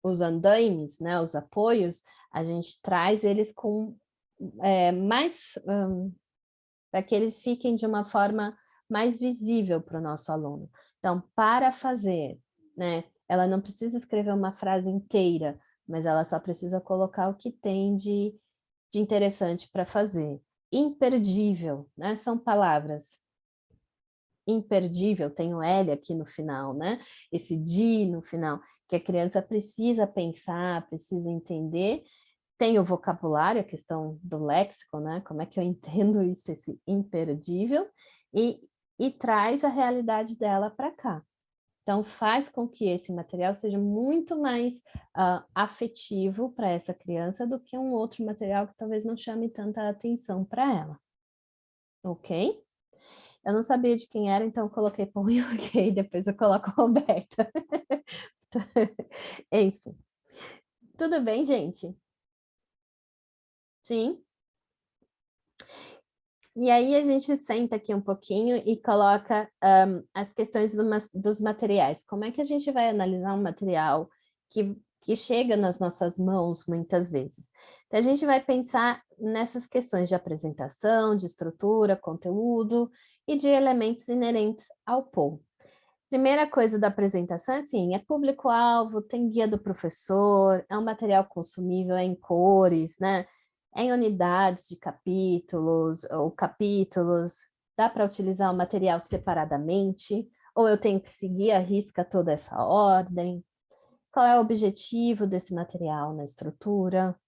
os andaimes, né? Os apoios, a gente traz eles com mais... para que eles fiquem de uma forma mais visível para o nosso aluno. Então, para fazer, né? Ela não precisa escrever uma frase inteira, mas ela só precisa colocar o que tem de interessante para fazer. Imperdível, né? São palavras. Imperdível, tem o L aqui no final, né? Esse de no final, que a criança precisa pensar, precisa entender. Tem o vocabulário, a questão do léxico, né? Como é que eu entendo isso, esse imperdível, e traz a realidade dela para cá. Então, faz com que esse material seja muito mais afetivo para essa criança do que um outro material que talvez não chame tanta atenção para ela. Ok? Eu não sabia de quem era, então eu coloquei Pão e ok, depois eu coloco Roberta. Enfim. Tudo bem, gente? Sim? E aí a gente senta aqui um pouquinho e coloca as questões dos materiais. Como é que a gente vai analisar um material que chega nas nossas mãos muitas vezes? Então, a gente vai pensar nessas questões de apresentação, de estrutura, conteúdo e de elementos inerentes ao POU. Primeira coisa da apresentação, assim, é público-alvo, tem guia do professor, é um material consumível, é em cores, né? É em unidades de capítulos ou capítulos, dá para utilizar o material separadamente, ou eu tenho que seguir à risca toda essa ordem? Qual é o objetivo desse material na estrutura?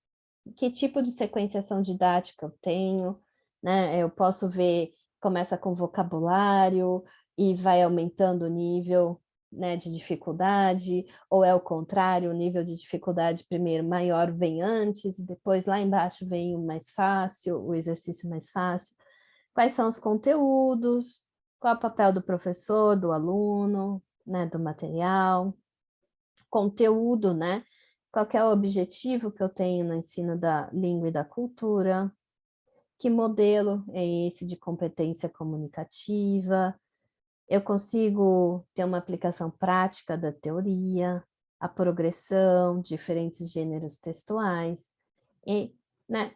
Que tipo de sequenciação didática eu tenho, né? Eu posso ver, começa com vocabulário e vai aumentando o nível, né, de dificuldade, ou é o contrário, o nível de dificuldade primeiro maior vem antes, e depois lá embaixo vem o mais fácil, o exercício mais fácil. Quais são os conteúdos, qual é o papel do professor, do aluno, né, do material, conteúdo, né? Qual que é o objetivo que eu tenho no ensino da língua e da cultura? Que modelo é esse de competência comunicativa? Eu consigo ter uma aplicação prática da teoria, a progressão, diferentes gêneros textuais. E, né,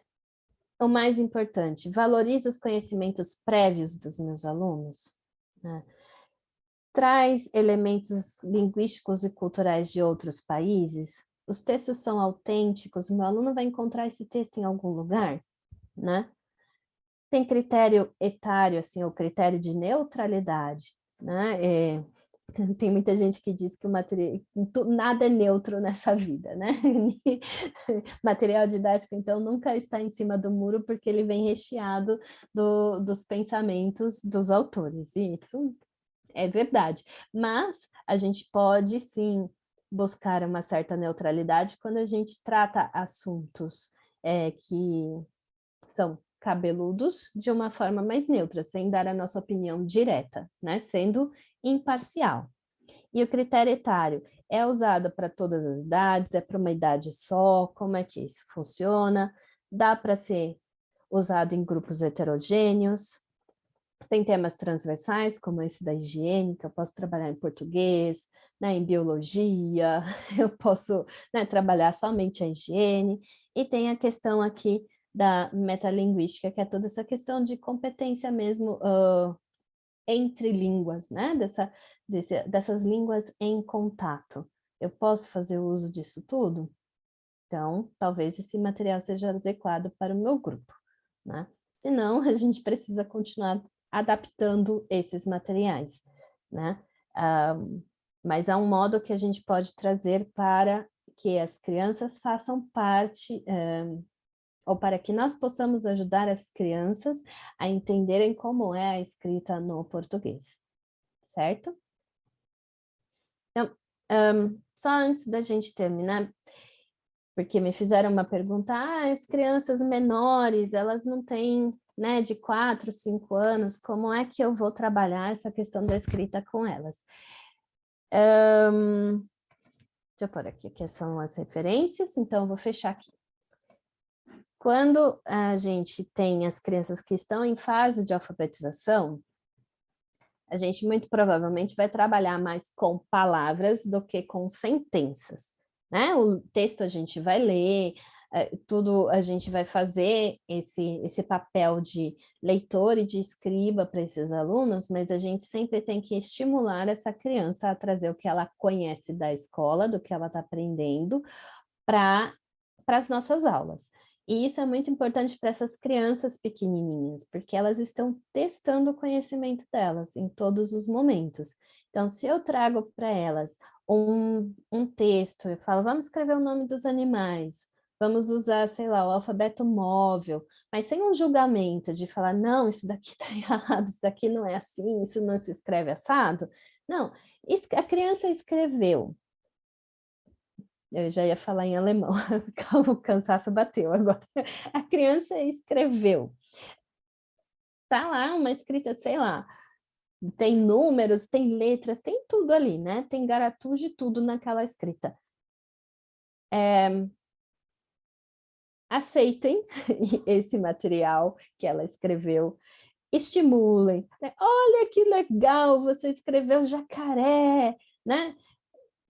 o mais importante, valoriza os conhecimentos prévios dos meus alunos, né? Traz elementos linguísticos e culturais de outros países. Os textos são autênticos, o meu aluno vai encontrar esse texto em algum lugar, né? Tem critério etário, assim, ou critério de neutralidade, né? Tem muita gente que diz que nada é neutro nessa vida, né? Material didático, então, nunca está em cima do muro porque ele vem recheado dos pensamentos dos autores, e isso é verdade. Mas a gente pode, sim, buscar uma certa neutralidade quando a gente trata assuntos que são cabeludos de uma forma mais neutra, sem dar a nossa opinião direta, né? Sendo imparcial. E o critério etário é usado para todas as idades, é para uma idade só, como é que isso funciona? Dá para ser usado em grupos heterogêneos, tem temas transversais, como esse da higiene, que eu posso trabalhar em português, né, em biologia, eu posso, né, trabalhar somente a higiene, e tem a questão aqui da metalinguística, que é toda essa questão de competência mesmo entre línguas, né, dessas línguas em contato. Eu posso fazer uso disso tudo? Então, talvez esse material seja adequado para o meu grupo, né? Senão, a gente precisa continuar adaptando esses materiais, né? Mas há um modo que a gente pode trazer para que as crianças façam parte, ou para que nós possamos ajudar as crianças a entenderem como é a escrita no português, certo? Então, só antes da gente terminar, porque me fizeram uma pergunta, as crianças menores, elas não têm, né, de 4, 5 anos, como é que eu vou trabalhar essa questão da escrita com elas? Deixa eu pôr aqui, que são as referências, então eu vou fechar aqui. Quando a gente tem as crianças que estão em fase de alfabetização, a gente muito provavelmente vai trabalhar mais com palavras do que com sentenças, né? O texto a gente vai ler, tudo a gente vai fazer esse papel de leitor e de escriba para esses alunos, mas a gente sempre tem que estimular essa criança a trazer o que ela conhece da escola, do que ela está aprendendo, para as nossas aulas. E isso é muito importante para essas crianças pequenininhas, porque elas estão testando o conhecimento delas em todos os momentos. Então, se eu trago para elas um texto, eu falo, vamos escrever o nome dos animais, vamos usar, sei lá, o alfabeto móvel, mas sem um julgamento de falar, não, isso daqui está errado, isso daqui não é assim, isso não se escreve assado. Não, a criança escreveu. Eu já ia falar em alemão, o cansaço bateu agora. A criança escreveu. Tá lá uma escrita, sei lá, tem números, tem letras, tem tudo ali, né? Tem garatus de tudo naquela escrita. Aceitem esse material que ela escreveu, estimulem, né? Olha que legal, você escreveu jacaré, né?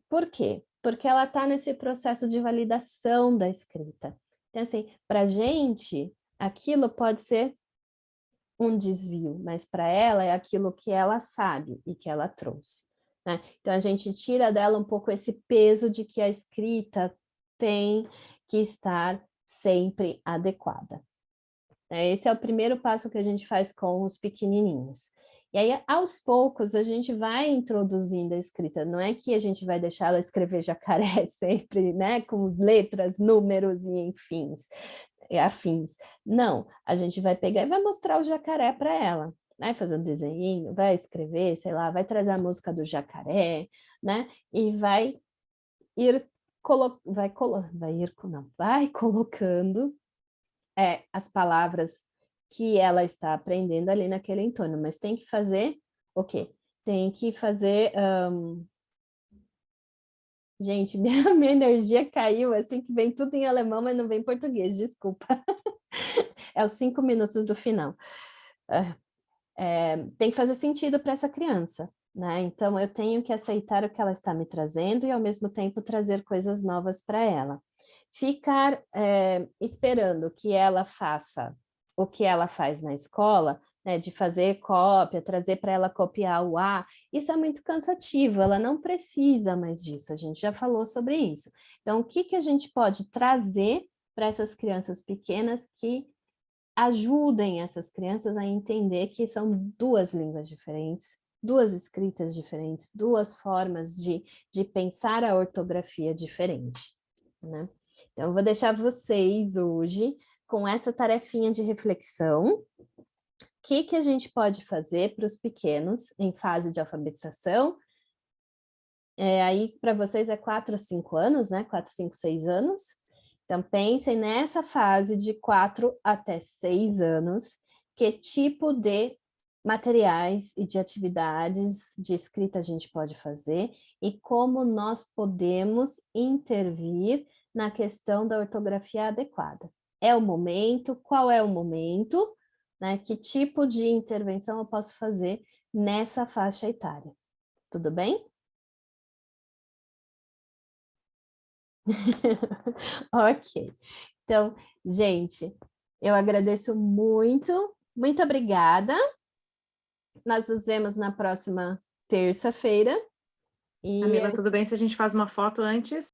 Por quê? Porque ela está nesse processo de validação da escrita. Então, assim, para a gente, aquilo pode ser um desvio, mas para ela é aquilo que ela sabe e que ela trouxe, né? Então, a gente tira dela um pouco esse peso de que a escrita tem que estar sempre adequada. Esse é o primeiro passo que a gente faz com os pequenininhos. E aí, aos poucos, a gente vai introduzindo a escrita. Não é que a gente vai deixar ela escrever jacaré sempre, né? Com letras, números e afins. Não, a gente vai pegar e vai mostrar o jacaré para ela. Vai fazer um desenho, vai escrever, sei lá, vai trazer a música do jacaré, né? E vai colocando as palavras que ela está aprendendo ali naquele entorno, mas tem que fazer o quê? Tem que fazer... Gente, minha energia caiu, assim, que vem tudo em alemão, mas não vem em português, desculpa. É os 5 minutos do final. Tem que fazer sentido para essa criança, né? Então, eu tenho que aceitar o que ela está me trazendo e, ao mesmo tempo, trazer coisas novas para ela. Ficar esperando que ela faça o que ela faz na escola, né, de fazer cópia, trazer para ela copiar o A, isso é muito cansativo, ela não precisa mais disso, a gente já falou sobre isso. Então, o que a gente pode trazer para essas crianças pequenas que ajudem essas crianças a entender que são duas línguas diferentes, duas escritas diferentes, duas formas de pensar a ortografia diferente, né? Então, eu vou deixar vocês hoje com essa tarefinha de reflexão. O que a gente pode fazer para os pequenos em fase de alfabetização? Aí, para vocês, é 4 a 5 anos, né? 4, 5, 6 anos. Então, pensem nessa fase de 4 até 6 anos, que tipo de materiais e de atividades de escrita a gente pode fazer e como nós podemos intervir na questão da ortografia adequada. É o momento? Qual é o momento? Né? Que tipo de intervenção eu posso fazer nessa faixa etária? Tudo bem? Ok. Então, gente, eu agradeço muito. Muito obrigada. Nós nos vemos na próxima terça-feira. Camila, tudo bem se a gente faz uma foto antes?